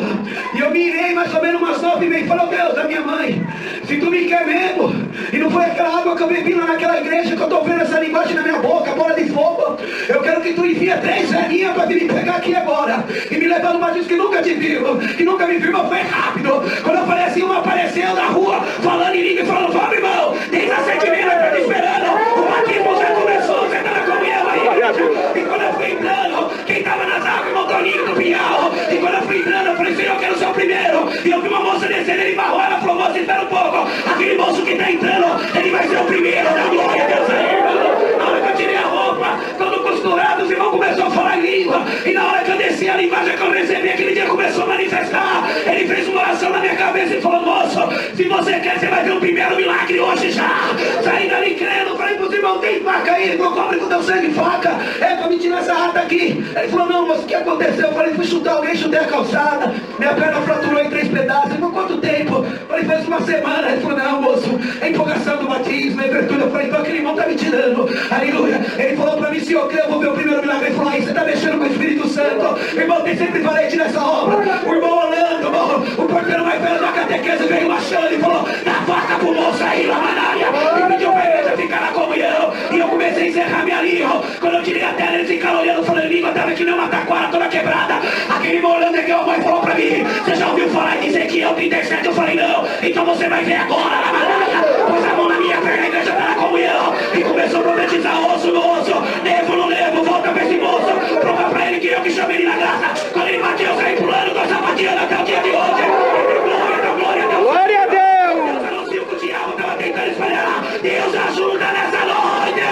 E eu me irei mais ou menos umas 9h30. Falei, oh Deus, da minha mãe, se tu me quer mesmo, e não foi aquela água que eu bebi lá naquela igreja, que eu tô vendo essa linguagem na minha boca, bola de fogo, eu quero que tu envia 3 velhinhas pra vir me pegar aqui agora, e me levar no batismo que nunca te viu, que nunca me viu, mas foi rápido. Quando eu falei assim, uma apareceu na rua, falando em língua e falando, vamos, irmão, tem 17 mil, tá te esperando, o batismo já começou, você tá na comunhão aí. E quando eu fui entrando, quem tava nas águas, irmão Toninho do Piau. E quando eu fui entrando, eu falei, Senhor, eu quero ser o primeiro. E eu vi uma moça descendo, ele barrou, ela falou, moça, espera um pouco. Aquele moço que tá entrando, ele vai ser o primeiro, da glória a Deus aí, irmão. Na hora que eu tirei a roupa, todo costurado, os irmãos começaram a falar língua. E na hora que eu desci a linguagem que eu recebi, aquele dia começou a manifestar. Ele fez uma oração na minha cabeça e falou, moço, se você quer, você vai ver o primeiro milagre hoje já. Saí dali crendo, falei pros irmãos, tem faca aí? Ele falou, cobre com teu sangue faca. É pra me tirar essa rata aqui. Ele falou, não, moço, o que aconteceu? Eu falei, fui chutar alguém, chutei a calçada. Minha perna fraturou em 3 pedaços. Ele falou, quanto tempo? Eu falei, faz uma semana. Ele falou, não, a empolgação do batismo, a abertura. Eu falei, então aquele irmão está me tirando. Aleluia. Ele falou para mim, se eu crer, eu vou ver o primeiro milagre. Ele falou, aí você está mexendo com o Espírito Santo. Irmão, tem sempre valente nessa obra. O irmão Orlando, irmão, o porteiro mais velho da catequese veio achando e falou, dá faca pro moço aí, Lamanária. E pediu pra igreja ficar na comunhão. E eu comecei a encerrar minha língua. Quando eu tirei a tela, eles ficaram olhando, falando, língua tava que nem uma taquara toda quebrada. Aquele irmão Orlando é que a mãe falou pra mim, você já ouviu falar em Ezequiel 37? Eu falei, não. Então você vai ver agora, Lamanária. Pôs a mão na minha perna, a igreja tá na comunhão. E começou a profetizar osso no osso. Nevo no nevo, volta pra esse moço. Prova pra ele que eu que chamei ele na graça. Quando ele bateu, eu saí pulando, tô sapateando até o dia de hoje. Glória a Deus. Glória a Deus. Deus anuncia o que o diabo estava tentando espalhar. Deus ajuda nessa noite.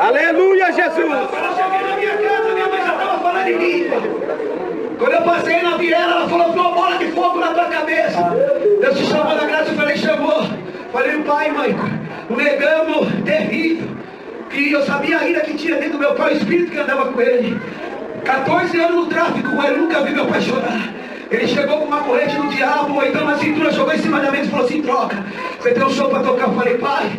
Aleluia, Jesus. Quando eu cheguei na minha casa, minha mãe já estava falando em língua. Quando eu passei na viela, ela falou, uma bola de fogo na tua cabeça. Deus te chamou na graça, eu falei, chamou. Falei, pai, mãe, um negamos terrível. Que eu sabia ainda que tinha dentro do meu pai o espírito que andava com ele. 14 anos no tráfico com ele, nunca vi meu pai chorar. Ele chegou com uma corrente do diabo, ou então na cintura, jogou em cima da mesa e falou assim, troca. Você tem um show para tocar? Eu falei, pai,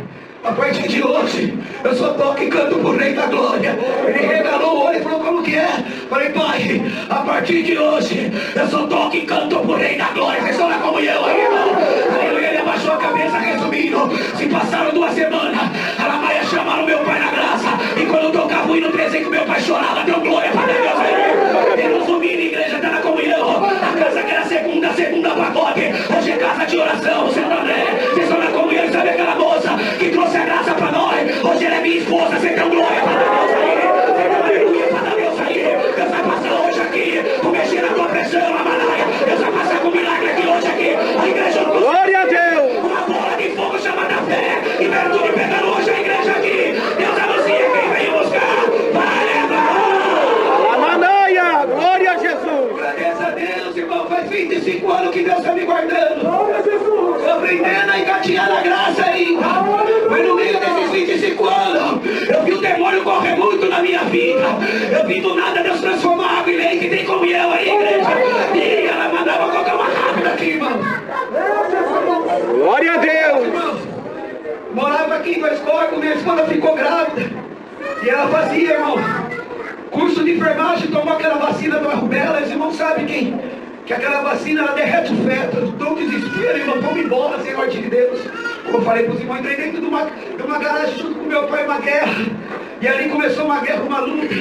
a partir de hoje, eu só toco e canto pro Rei da Glória. Ele regalou o olho e falou, como que é? Falei, pai, a partir de hoje, eu só toco e canto pro Rei da Glória. Vocês estão na comunhão aí, irmão? Aleluia, ele abaixou a cabeça, resumindo. Se passaram 2 semanas, a Lamaia chamaram meu pai na graça. E quando eu tocava o hino 300, meu pai chorava, deu glória para Deus aí. Resumindo, a igreja está na comunhão. A casa que era segunda pacote. Hoje é casa de oração, Santo André. Vocês estão na comunhão e sabe aquela moça que trouxe a graça para nós? Hoje ela é minha esposa, você deu glória para Deus aí. Você deu aleluia para Deus aí. Deus vai passar hoje aqui, por mexer na tua pressão, Lamanária. Deus vai passar com milagre aqui hoje aqui. A igreja não consegue. Glória a Deus. Uma bola de fogo chamada fé. E virtude pegando hoje a igreja aqui. Deus anuncia quem veio buscar. Vai levar. Lamanária. Glória a Jesus. Agradeça a Deus, irmão. Faz 25 anos que Deus está me guardando. Estou aprendendo a engatinhar na graça ainda. Mas no meio desses 25 anos, eu vi o demônio correr muito na minha vida. Eu vi do nada Deus transformar água em leite. Tem comunhão aí, igreja. E ela mandava colocar uma rápida aqui, irmão. Glória a Deus. Irmão, morava aqui em Dois Corpos, minha esposa ficou grávida. E ela fazia, irmão, curso de enfermagem, tomou aquela vacina da rubéola. Os irmãos sabem que aquela vacina ela derrete o feto. Dá um desespero, irmão, vamos embora, Senhor de Deus. Como eu falei para os irmãos, entrei dentro de uma garagem junto com meu pai, uma guerra. E ali começou uma guerra, uma luta.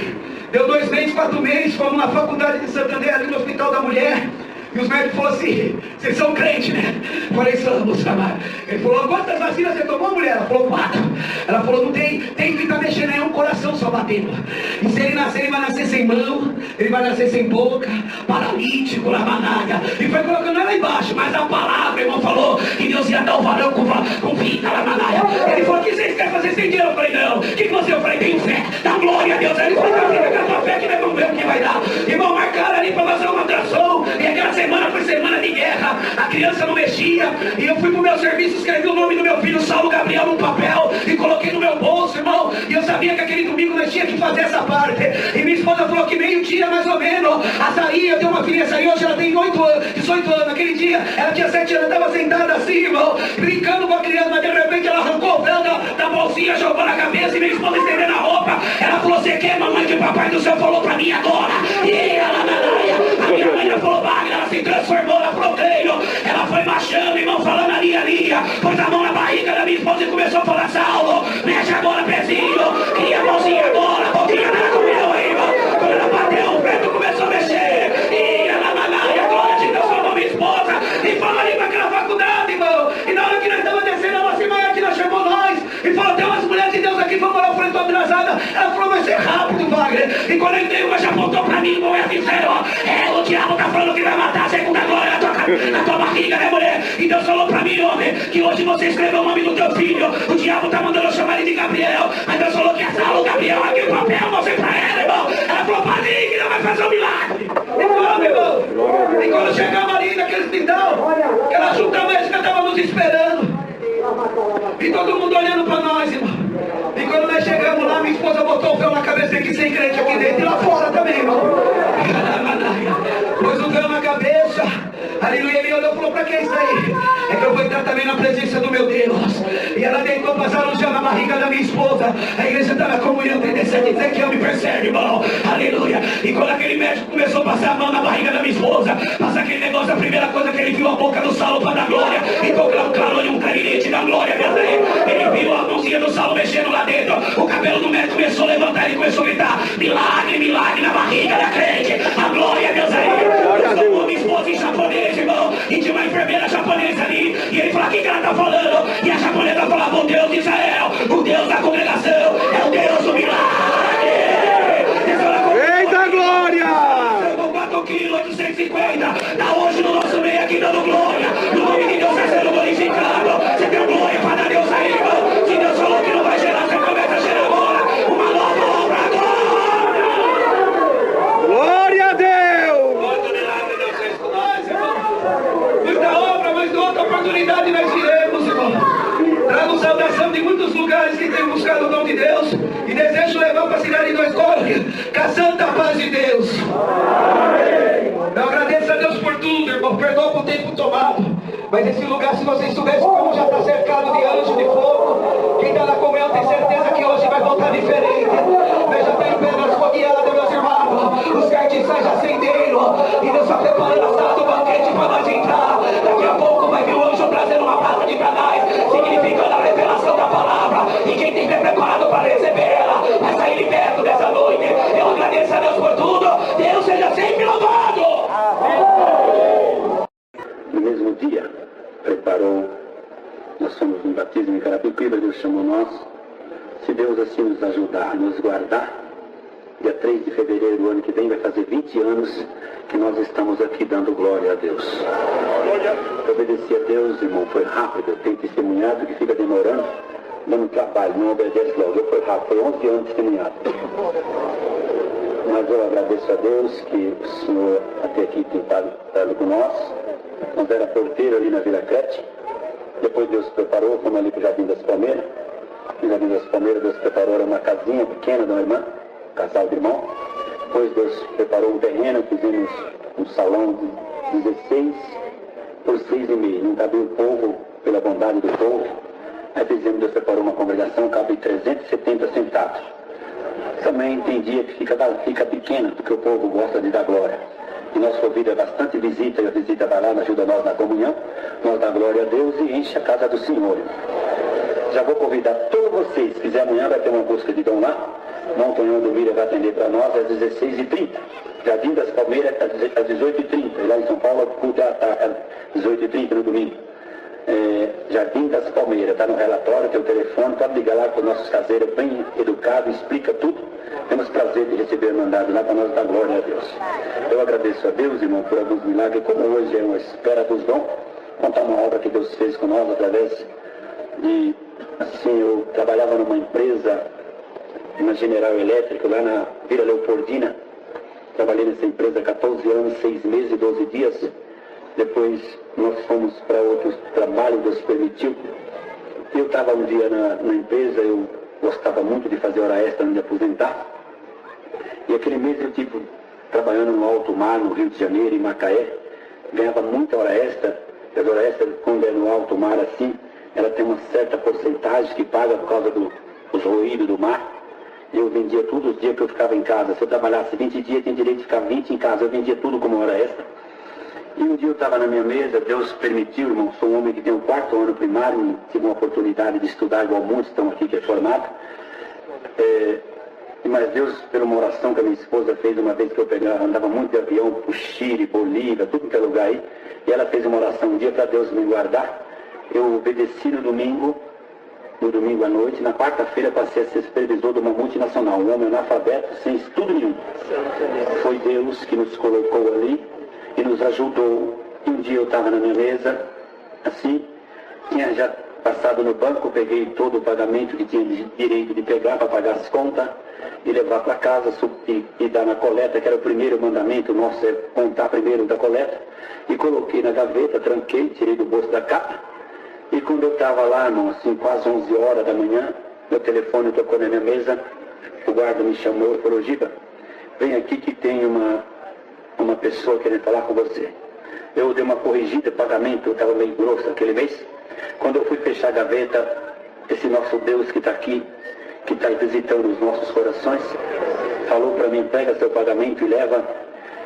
Deu 2 meses, 4 meses, fomos na faculdade de Santo André, ali no Hospital da Mulher. E os médicos falaram assim, vocês são crentes, né? Eu falei, somos, amado. Ele falou, quantas vacinas você tomou, mulher? Ela falou, 4. Ela falou, não tem que estar mexendo nenhum coração só batendo. E se ele nascer, ele vai nascer sem mão, ele vai nascer sem boca, paralítico, Lamanária. E foi colocando ela embaixo, mas a palavra, irmão, falou que Deus ia dar o varão com vida, Lamanária. Ele falou, o que vocês querem fazer sem dinheiro? Eu falei, não. O que você? Eu falei, tenho fé, dá glória a Deus. Aí ele falou, fica com a tua fé que nós vamos ver o que vai dar. Irmão, marcaram ali para fazer uma atração. E aquela semana foi semana de guerra, a criança não mexia, e eu fui pro meu serviço, escrevi o nome do meu filho Saulo Gabriel num papel, e coloquei no meu bolso, irmão, e eu sabia que aquele domingo nós tínhamos que fazer essa parte, e minha esposa falou que meio-dia mais ou menos, a Sarinha, eu tenho uma filha, Sarinha, hoje ela tem 18 anos, naquele dia, ela tinha 7 anos, estava sentada assim, irmão, brincando com a criança, mas de repente ela arrancou o véu da bolsinha, jogou na cabeça, e minha esposa estendendo a roupa, ela falou, você quer, mamãe, que o papai do céu falou pra mim agora, e ela, a minha mãe já falou, Wagner, ela se transformou. Ela falou, creio, ela foi baixando, irmão, falando ali, pôs a mão na barriga da minha esposa e começou a falar, Saulo, mexe agora, pezinho, cria a mãozinha agora, boquinha na comunhão aí, irmão. Quando ela bateu, o preto começou a mexer, e ela Lamanária, a glória de Deus chamou minha esposa, e falou ali pra aquela faculdade, irmão, e na hora que nós estávamos descendo, a nossa irmã aqui, nós chamou nós, e falou, tem umas mulheres de Deus aqui, vamos lá, eu falei, tô atrasada, ela falou, vai ser rápido, Wagner, e quando eu entrei, uma já apontou pra mim, irmão, é sincero, o diabo tá falando que vai matar a segunda glória na tua barriga, né, mulher? E Deus falou pra mim, homem, que hoje você escreveu o nome do teu filho. O diabo tá mandando eu chamar ele de Gabriel. Mas Deus falou que é Saulo Gabriel, aqui o papel, mostrei pra ela, irmão. Ela falou pra mim que não vai fazer um milagre. Então, irmão, e quando chegamos ali naquele hospital, aquela junta médica tava nos esperando. E todo mundo olhando pra nós, irmão. E quando nós chegamos lá, minha esposa botou o véu na cabeça aqui, sem crente aqui dentro e lá fora também, irmão. Pôs o véu na cabeça. Aleluia, ele olhou e falou, pra que isso aí? É que eu vou entrar também na presença te dá glória, Deus aí. Ele viu a mãozinha do Saulo mexendo lá dentro. O cabelo do médico começou a levantar e começou a gritar: milagre, milagre na barriga da crente. A glória, Deus aí. Eu sou uma esposa em japonês, irmão. E tinha uma enfermeira japonesa ali. E ele falou: o que ela tá falando? E a japonesa falava: o Deus de Israel, o Deus da congregação, é o Deus do milagre. Eita glória! 4 quilos, 850. Tá hoje no nosso meio aqui dando glória. No nome de Deus vai sendo glorificado. Você tem glória para dar Deus aí, irmão. Se Deus falou que não vai gerar, você começa a gerar agora. Uma nova obra agora. Glória a Deus! Oportunidade Deus fez com nós, irmão. Muita obra, mas outra oportunidade nós iremos, irmão. Trago saudação de muitos lugares que têm buscado o nome de Deus e desejo levar para a cidade de Nós Córrega, com a santa paz de Deus. Eu agradeço a Deus por tudo, irmão. Perdoa por tempo tomado. Mas esse lugar, se vocês soubessem como já está cercado de anjo de fogo, quem está na comunhão tem certeza que hoje vai voltar diferente. Veja bem pedras fogueadas, meus irmãos. Os cartiçais já acenderam. E Deus está preparando a sala do banquete para nós entrar. Daqui a pouco vai vir o anjo trazendo uma palavra de canais, significando a revelação da palavra. E quem tem que estar preparado para receber ela vai sair liberto dessa noite. Eu agradeço a Deus por tudo. Deus seja sempre louvado. No mesmo dia, preparou, nós fomos no batismo em Carapicuíba, Deus chamou nós. Se Deus assim nos ajudar, nos guardar, dia 3 de fevereiro do ano que vem vai fazer 20 anos que nós estamos aqui dando glória a Deus. Eu obedeci a Deus, irmão, foi rápido. Eu tenho testemunhado que fica demorando, dando trabalho, não obedece logo. Eu foi rápido, foi 11 anos testemunhado. Mas eu agradeço a Deus que o Senhor até aqui tem estado com nós. Nós era porteiro ali na Vila Crete. Depois Deus preparou, fomos ali para o Jardim das Palmeiras. No Jardim das Palmeiras Deus preparou uma casinha pequena de uma irmã, um casal de irmão. Depois Deus preparou um terreno, fizemos um salão de 16 por 6,5. Não cabia o povo, pela bondade do povo. Aí fizemos, Deus preparou uma congregação, cabe 370 sentados. Também tem dia que fica pequena, porque o povo gosta de dar glória. E nosso convite é bastante visita, e a visita vai lá, ajuda nós na comunhão, nós dá glória a Deus e enche a casa do Senhor. Já vou convidar todos vocês, se quiser amanhã vai ter uma busca de dom lá, Dom Tonhão do Mira vai atender para nós às 16h30. Jardim das Palmeiras às 18h30, e lá em São Paulo, culto às 18h30 no domingo. Jardim das Palmeiras, está no relatório, tem o telefone, pode ligar lá com os nossos caseiros, bem educados, explica tudo. Temos prazer de receber mandado lá para nós dar glória a Deus. Eu agradeço a Deus, irmão, por alguns milagres, como hoje é uma espera dos dons, contar uma obra que Deus fez com nós através de, assim, eu trabalhava numa empresa, uma General Elétrica, lá na Vila Leopoldina, trabalhei nessa empresa 14 anos, 6 meses e 12 dias. Depois nós fomos para outros trabalhos, Deus permitiu. Eu estava um dia na empresa, eu gostava muito de fazer hora extra antes de aposentar. E aquele mês eu estive trabalhando no alto mar, no Rio de Janeiro, em Macaé. Ganhava muita hora extra. E a hora extra, quando é no alto mar assim, ela tem uma certa porcentagem que paga por causa dos ruídos do mar. Eu vendia tudo os dias que eu ficava em casa. Se eu trabalhasse 20 dias, tinha direito de ficar 20 em casa. Eu vendia tudo como hora extra. E um dia eu estava na minha mesa, Deus permitiu, irmão, sou um homem que tem o 4º ano primário, tive uma oportunidade de estudar igual muitos estão aqui que é formado. Mas Deus, pela uma oração que a minha esposa fez uma vez que eu andava muito de avião pro Chile, Bolívia, tudo que é lugar aí, e ela fez uma oração um dia para Deus me guardar. Eu obedeci no domingo à noite, na quarta-feira passei a ser supervisor de uma multinacional, um homem analfabeto, sem estudo nenhum. Foi Deus que nos colocou ali e nos ajudou. E um dia eu estava na minha mesa, assim, tinha já passado no banco, peguei todo o pagamento que tinha direito de pegar para pagar as contas e levar para casa e dar na coleta, que era o primeiro mandamento nosso, é contar primeiro da coleta. E coloquei na gaveta, tranquei, tirei do bolso da capa. E quando eu estava lá, irmão, assim, quase 11 horas da manhã, meu telefone tocou na minha mesa, o guarda me chamou e falou: Giba, vem aqui que tem uma pessoa querendo falar com você. Eu dei uma corrigida, pagamento, eu estava meio grosso aquele mês. Quando eu fui fechar a gaveta, esse nosso Deus que está aqui, que está visitando os nossos corações, falou para mim: pega seu pagamento e leva,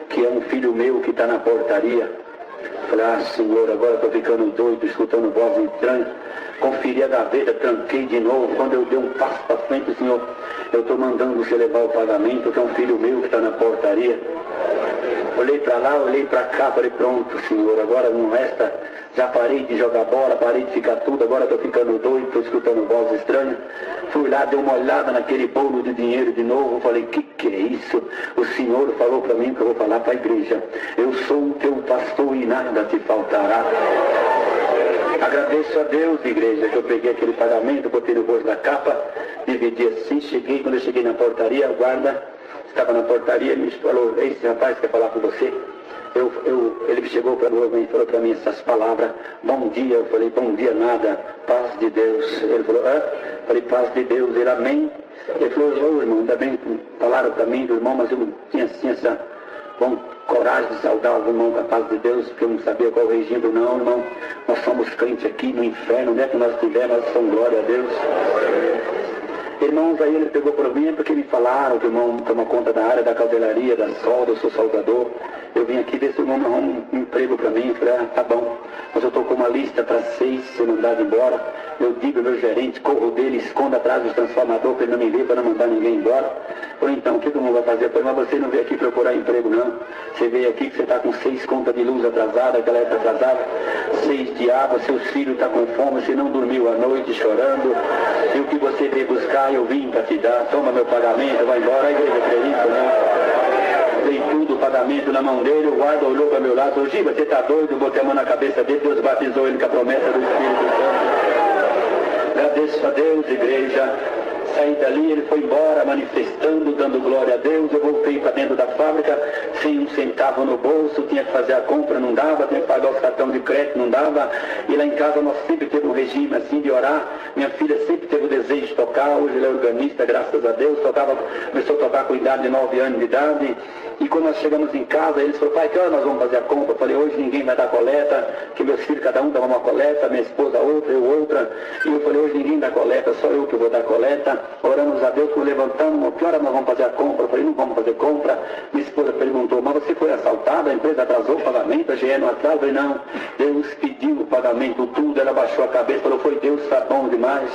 que é um filho meu que está na portaria, Falei, Senhor, agora estou ficando doido, escutando voz estranha. Conferi a gaveta, tranquei de novo. Quando eu dei um passo para frente, Senhor, eu estou mandando você levar o pagamento, que é um filho meu que está na portaria. Olhei para lá, olhei para cá, falei, pronto, Senhor, agora não resta. Já parei de jogar bola, parei de ficar tudo, agora estou ficando doido, estou escutando voz estranha. Fui lá, dei uma olhada naquele bolo de dinheiro de novo, falei, que é isso? O Senhor falou para mim que eu vou falar para a igreja. Eu sou o teu pastor e nada te faltará. Agradeço a Deus, igreja, que eu peguei aquele pagamento, botei no bolso da capa, dividi assim, cheguei, quando eu cheguei na portaria, o guarda estava na portaria e me falou, esse rapaz quer falar com você. Ele chegou para mim e falou para mim essas palavras, bom dia. Eu falei, bom dia nada, paz de Deus. Ele falou, falei, paz de Deus. Ele, amém. Ele falou, irmão, ainda bem que falaram para mim do irmão, mas eu não tinha assim essa coragem de saudar o irmão da paz de Deus, porque eu não sabia qual regime. Não, irmão, nós somos crentes aqui no inferno, onde é que nós estivermos, nós somos glória a Deus. Irmãos, aí ele pegou por mim porque me falaram que o irmão toma conta da área da cautelaria, da solda, eu sou soldador. Eu vim aqui ver se o irmão me arruma um emprego para mim. Eu falei, tá bom, mas eu estou com uma lista para 6, se mandado embora. Eu digo ao meu gerente, corro dele, escondo atrás do transformador para ele não me ver, para não mandar ninguém embora. Eu falei, então, o que o irmão vai fazer? Eu falei, mas você não veio aqui procurar emprego, não. Você veio aqui que você está com 6 contas de luz atrasada, aquela época atrasada, 6 de água, seus filhos estão com fome, você não dormiu à noite chorando. E o que você veio buscar, eu vim para te dar. Toma meu pagamento, vai embora. A igreja acredita, né? Dei tudo, o pagamento na mão dele, o guarda olhou para meu lado, falou, Giba, você está doido? Eu botei a mão na cabeça dele, Deus batizou ele com a promessa do Espírito Santo. Agradeço a Deus, igreja. Saí dali, ele foi embora manifestando, dando glória a Deus. Eu voltei para dentro da fábrica, sem um centavo no bolso, tinha que fazer a compra, não dava, tinha que pagar os cartões de crédito, não dava. E lá em casa nós sempre teve um regime assim de orar. Minha filha sempre teve o desejo de tocar, hoje ela é organista, graças a Deus, começou a tocar com idade de 9 anos de idade. E quando nós chegamos em casa, eles falaram, pai, que hora nós vamos fazer a compra? Eu falei, hoje ninguém vai dar coleta, que meus filhos, cada um dá uma coleta, minha esposa outra, eu outra. E eu falei, hoje ninguém dá coleta, só eu que vou dar coleta. Oramos a Deus, levantamos, que hora nós vamos fazer a compra? Eu falei, não vamos fazer compra. Minha esposa perguntou, mas você foi assaltada, a empresa atrasou o pagamento, a GE não atrasou? Eu falei, não, Deus pediu o pagamento, tudo. Ela baixou a cabeça, falou, foi Deus, está bom demais.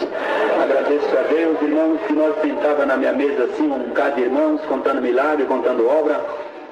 Agradeço a Deus, irmãos, que nós sentávamos na minha mesa assim, um bocado de irmãos, contando milagre, contando obra.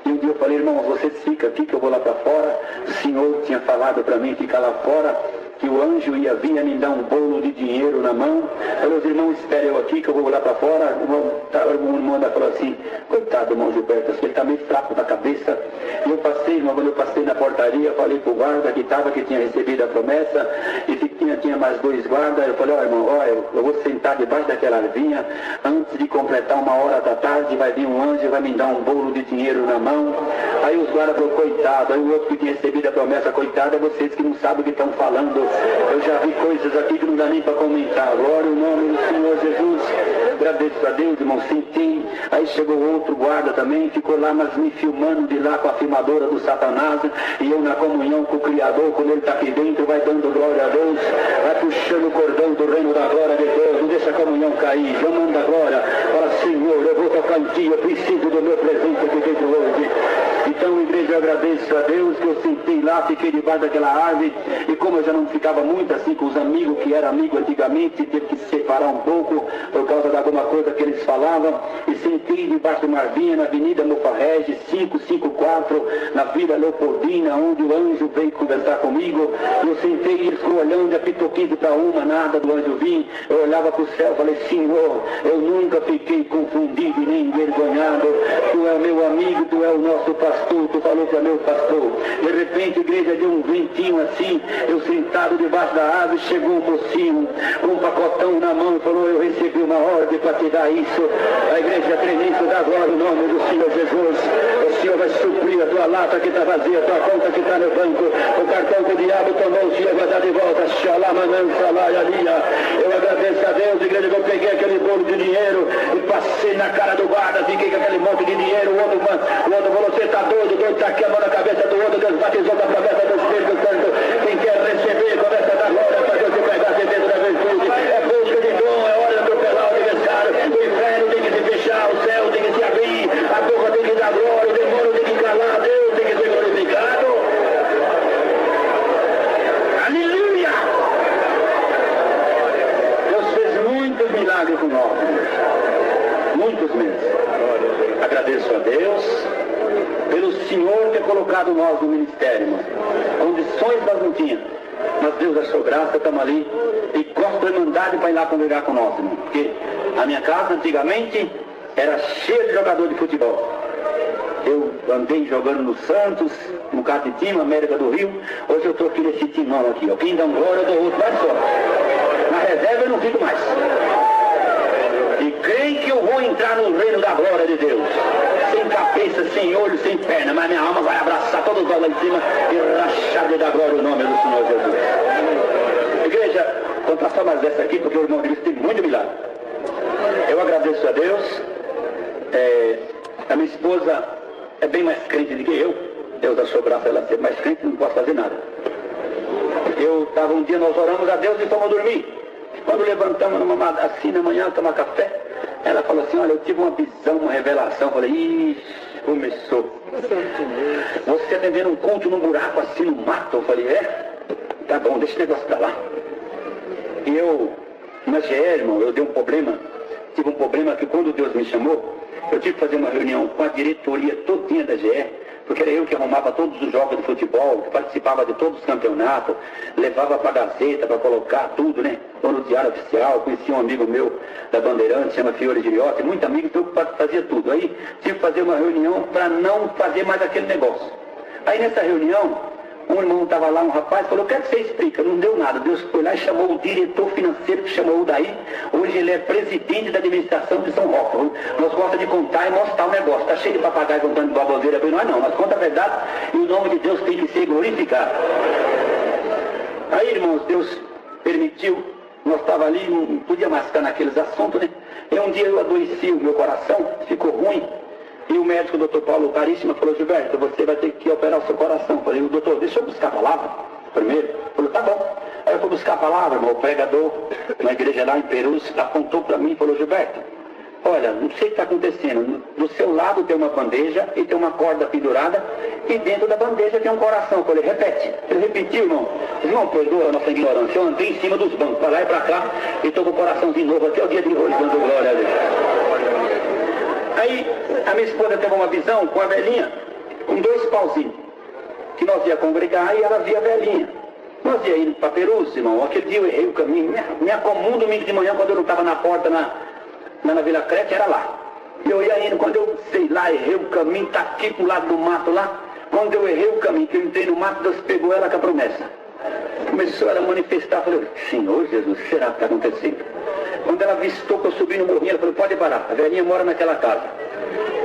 E um dia eu falei, irmãos, vocês ficam aqui que eu vou lá para fora. O Senhor tinha falado para mim ficar lá fora, que o anjo ia vir a me dar um bolo de dinheiro na mão. Falei, os irmãos, esperem eu aqui que eu vou lá para fora. O irmão ainda falou assim, coitado do irmão Gilberto, ele está meio fraco da cabeça. E eu passei, irmão, quando eu passei na portaria, falei pro guarda que estava, que tinha recebido a promessa, e que tinha mais 2 guardas. Eu falei, irmão, eu vou sentar debaixo daquela arvinha, antes de completar 1h da tarde, vai vir um anjo e vai me dar um bolo de dinheiro na mão. Aí os guardas falaram, coitado. Aí o outro que tinha recebido a promessa, coitado, é vocês que não sabem o que estão falando. Eu já vi coisas aqui que não dá nem para comentar. Glória ao nome do Senhor Jesus. Agradeço a Deus, irmão, senti. Aí chegou outro guarda também, ficou lá, mas me filmando de lá com a filmadora do Satanás. E eu na comunhão com o Criador, quando ele está aqui dentro, vai dando glória a Deus, vai puxando o cordão do reino da glória de Deus. Não deixa a comunhão cair, chamando a glória. Fala, Senhor, eu vou tocar em ti, eu preciso do meu presente aqui dentro hoje. Então, igreja, eu agradeço a Deus que eu sentei lá, fiquei debaixo daquela árvore. E como eu já não ficava muito assim com os amigos, que era amigo antigamente, teve que se separar um pouco por causa de alguma coisa que eles falavam. E sentei debaixo de uma arvinha na Avenida Mofarrege, 554, na Vila Leopoldina, onde o anjo veio conversar comigo. Eu sentei e ele ficou olhando, apitou 15 para 1, nada do anjo vir. Eu olhava para o céu e falei, Senhor, eu nunca fiquei confundido e nem envergonhado. Tu é meu amigo, tu é o nosso pastor, tu falou que é meu pastor. De repente, a igreja deu um ventinho assim, eu sentado debaixo da árvore, chegou um mocinho com um pacotão na mão e falou, eu recebi uma ordem para te dar isso. A igreja tremendo da glória, no nome do Senhor Jesus. O Senhor vai suprir a tua lata que está vazia, a tua conta que está no banco, o cartão que o diabo tomou, o Senhor vai dar de volta. Eu agradeço a Deus, igreja, que eu peguei aquele bolo de dinheiro e passei na cara do guarda, fiquei com aquele monte de dinheiro. O outro falou, você está doido, está aqui a mão na cabeça do outro, Deus batizou com a promessa do Espírito Santo. Quem quer receber, começa a dar glória para Deus se pegar dentro da virtude. É busca de dom, é hora de atropelar o adversário. O inferno tem que se fechar, o céu tem que se abrir, a boca tem que dar glória, o demônio tem que calar, Deus tem que ser glorificado. milagre com nós. Muitos meses. Agradeço a Deus pelo Senhor ter colocado nós no ministério, irmão. Condições nós não tínhamos. Mas Deus achou graça, estamos ali. E gosto da irmandade para ir lá congregar com nós, irmão. Porque a minha casa antigamente era cheia de jogador de futebol. Eu andei jogando no Santos, no Catetim, América do Rio. Hoje eu estou aqui nesse timão aqui, ó. Quem dá um glória, eu dou outro, mais só. Na reserva eu não fico mais. E creem que eu vou entrar no reino da glória de Deus. Sem cabeça, sem olho, sem perna. Mas minha alma vai abraçar todos os lá em cima e rachar de dar glória o nome do Senhor Jesus. Igreja, vou contar só mais dessa aqui, porque o irmão Cristo tem muito milagre. Eu agradeço a Deus. A minha esposa é bem mais crente do que eu. Deus achou graça ela ser mais crente, não posso fazer nada. Um dia nós oramos a Deus e fomos dormir. Quando levantamos assim na manhã, tomar café, ela falou assim, olha, eu tive uma visão, uma revelação. Eu falei, ixi, começou. Você atendendo um culto num buraco assim no mato. Eu falei, tá bom, deixa o negócio pra lá. E eu, na GE, irmão, eu dei um problema. Tive um problema que quando Deus me chamou, eu tive que fazer uma reunião com a diretoria todinha da GE, porque era eu que arrumava todos os jogos de futebol, que participava de todos os campeonatos, levava para a Gazeta para colocar tudo, né? Ou no Diário Oficial. Conheci um amigo meu da Bandeirante, chama Fiore Giliotti, muito amigo, então eu fazia tudo. Aí tive que fazer uma reunião para não fazer mais aquele negócio. Aí nessa reunião, um irmão estava lá, um rapaz, falou, eu quero que você explica. Não deu nada. Deus foi lá e chamou o diretor financeiro, que chamou o daí. Hoje ele é presidente da administração de São Roque. Nós gostamos de contar e mostrar o negócio. Está cheio de papagaio contando de baboseira para nós, não. Nós conta a verdade e o nome de Deus tem que ser glorificado. Aí, irmãos, Deus permitiu. Nós estávamos ali, não podia mais ficar naqueles assuntos, né? E um dia eu adoeci o meu coração, ficou ruim. E o médico, o doutor Paulo Caríssima, falou, Gilberto, você vai ter que operar o seu coração. Eu falei, doutor, deixa eu buscar a palavra primeiro. Ele falou, tá bom. Aí eu fui buscar a palavra, irmão, o pregador na igreja lá em Perus, apontou para mim e falou, Gilberto, olha, não sei o que está acontecendo. Do seu lado tem uma bandeja e tem uma corda pendurada e dentro da bandeja tem um coração. Eu falei, repete. Ele repetiu, irmão. Irmão, perdoa a nossa ignorância. Eu andei em cima dos bancos, para lá e para cá, e estou com o coração de novo até o dia de hoje, dando glória a Deus. Aí a minha esposa teve uma visão com a velhinha, com 2 pauzinhos, que nós ia congregar e ela via a velhinha. Nós ia indo para Perus, irmão. Aquele dia eu errei o caminho. Minha comum domingo de manhã, quando eu não estava na porta na Vila Crete, era lá. E eu ia indo, quando eu, sei lá, errei o caminho, tá aqui pro lado do mato lá. Quando eu errei o caminho, que eu entrei no mato, Deus pegou ela com a promessa. Começou ela a manifestar, falei, Senhor Jesus, o que será que está acontecendo? Quando ela avistou que eu subi no morrinho, ela falou, pode parar, a velhinha mora naquela casa.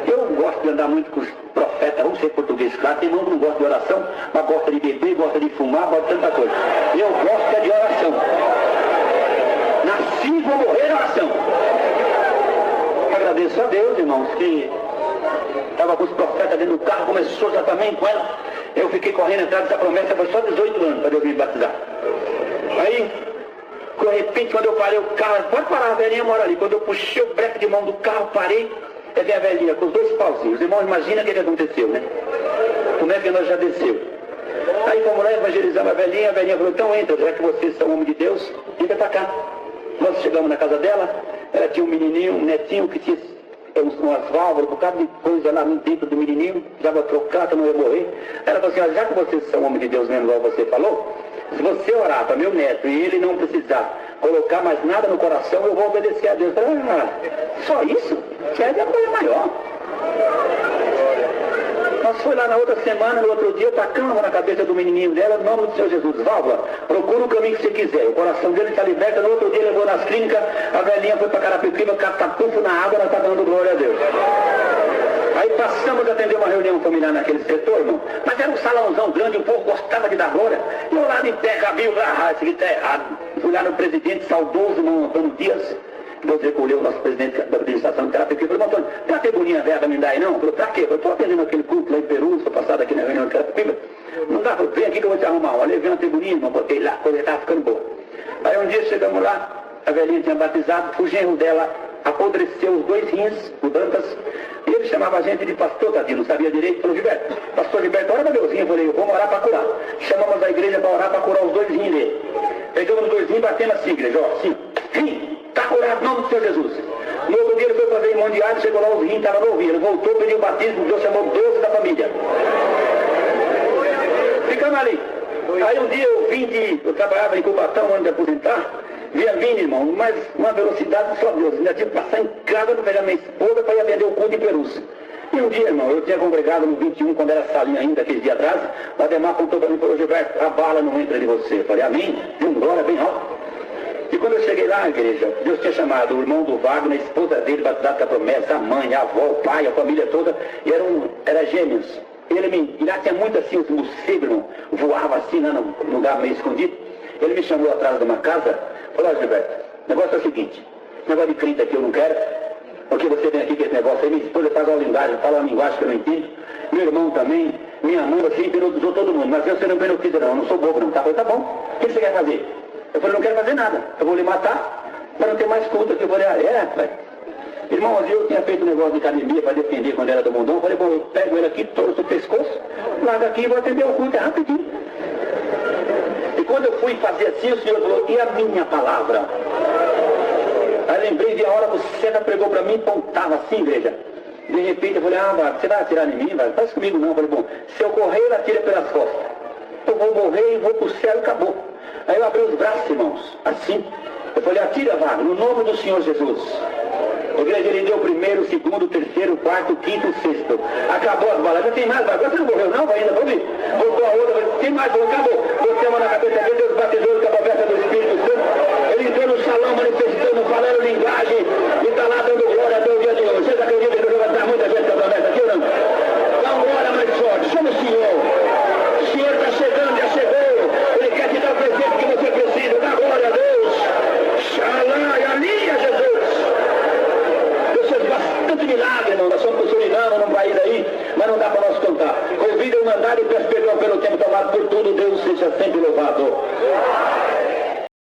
Eu gosto de andar muito com os profetas, vamos ser português, claro, tem irmão que não gosta de oração, mas gosta de beber, gosta de fumar, gosta de tanta coisa. Eu gosto de oração. Nasci e vou morrer na oração. Agradeço a Deus, irmãos, que estava com os profetas dentro do carro, começou já também com ela. Eu fiquei correndo atrás dessa promessa, foi só 18 anos para eu vir batizar. Aí, de repente, quando eu parei o carro, pode parar, a velhinha mora ali. Quando eu puxei o breque de mão do carro, parei, peguei a velhinha com os 2 pauzinhos. Os irmãos, imagina o que aconteceu, né? Como é que nós já desceu? Aí fomos lá evangelizar a velhinha falou, então entra, já que vocês são homens de Deus, entra pra cá. Nós chegamos na casa dela, ela tinha um menininho, um netinho que tinha umas válvulas, por causa de coisa lá dentro do menininho, precisava trocar, que não ia morrer. Ela falou assim, olha, já que vocês são homens de Deus mesmo, igual você falou, se você orar para meu neto e ele não precisar colocar mais nada no coração, eu vou obedecer a Deus. Eu falei, só isso? Quer é coisa maior. Nós foi lá na outra semana, no outro dia, tacamos na cabeça do menininho dela, no nome do Senhor Jesus, válvula, procura o caminho que você quiser. O coração dele está liberto. No outro dia levou nas clínicas, a velhinha foi para Carapicuíba, catapulto na água, ela está dando glória a Deus. Aí passamos a atender uma reunião familiar naquele setor, irmão. Mas era um salãozão grande, o povo gostava de dar glória. E eu lá de pé, cabelo, esse aqui está errado. Fui lá no presidente saudoso, irmão Antônio Dias. Deus recolheu o nosso presidente da administração de Carapicuíba. Falei, Antônio, tem uma figurinha velha me dar aí não? Falei, pra quê? Eu estou atendendo aquele culto lá em Perus, estou passado aqui na reunião de Carapicuíba. Não dá, falei, vem aqui que eu vou te arrumar. Olha, levei uma figurinha, irmão, botei lá, a coisa estava ficando boa. Aí um dia chegamos lá, a velhinha tinha batizado, o genro dela apodreceu os 2 rins, o Dantas, e ele chamava a gente de pastor, tadinho, não sabia direito, falou, Gilberto, pastor Gilberto, ora pra Deusinho, eu falei, eu vou orar para curar. Chamamos a igreja para orar para curar os 2 rins dele. Pegamos os 2 rins e batemos assim, igreja, ó, assim, rim, tá orar no nome do Senhor Jesus. No outro dia ele foi fazer imundiário, chegou lá, os rins estavam no ouvido. Ele voltou, pediu o batismo, Deus chamou 12 da família. Ficamos ali. Aí um dia eu trabalhava em Cubatão, antes de aposentar, vinha vindo, irmão, mas uma velocidade só Deus. Ainda tinha que passar em casa para pegar minha esposa para ir atender o culto em Perus. E um dia, irmão, eu tinha congregado no 21, quando era salinha ainda, aquele dia atrás, o Ademar apontou para mim e falou: Gilberto, a bala não entra de você. Eu falei: amém? De um glória bem alto. E quando eu cheguei lá na igreja, Deus tinha chamado o irmão do Wagner, a esposa dele, batizado com a promessa, a mãe, a avó, o pai, a família toda, e eram gêmeos. Ele lá tinha muito assim, os morcegos, irmão, voava assim lá no lugar meio escondido. Ele me chamou atrás de uma casa, falou: ó, Gilberto, o negócio é o seguinte, esse negócio de crente aqui eu não quero, porque você vem aqui com esse negócio aí, minha esposa faz uma linguagem, fala uma linguagem que eu não entendo, meu irmão também, minha mãe, assim, hipnotizou todo mundo, mas você não hipnotiza não, eu não sou bobo não, tá? Eu falei: tá bom, o que você quer fazer? Eu falei: não quero fazer nada, eu vou lhe matar para não ter mais culto aqui. Eu falei: ah, é, pai? Irmão, eu tinha feito um negócio de academia para defender quando era do mundão. Eu falei: bom, eu pego ele aqui, torço o pescoço, largo aqui e vou atender o culto, é rapidinho. E quando eu fui fazer assim, o Senhor falou: e a minha palavra? Aí lembrei de a hora que o César pregou para mim, pontava assim, igreja. De repente eu falei: ah, você vai atirar em mim? Faz comigo não. Eu falei: bom, se eu correr, ele atira pelas costas. Eu vou morrer e vou pro céu e acabou. Aí eu abri os braços, irmãos, assim. Eu falei: atira, Wagner, no nome do Senhor Jesus. A igreja, ele deu o primeiro, o segundo, o terceiro, o quarto, o quinto, o sexto. Acabou as balas. Já tem mais, agora você não morreu não? Ainda, vamos ver. Voltou a outra, tem mais, acabou. Você uma na cabeça dele, Deus batizou com a promessa do Espírito Santo. Ele entrou no salão manifestando, falando linguagem, e está lá dando glória até o dia de hoje. Vocês acreditam que Deus vai dar muita gente com a promessa aqui ou não? Dá uma glória mais forte, chama o Senhor. O Senhor está chegando, já chegou. Ele quer te dar o presente que você precisa. Dá glória a Deus. Xalá, e alinha, Jesus. Bastante milagre, irmão. Nós somos Suriname, num país aí, mas não dá para nós contar. Convido o mandado e peço perdão pelo tempo tomado por tudo. Deus seja sempre louvado.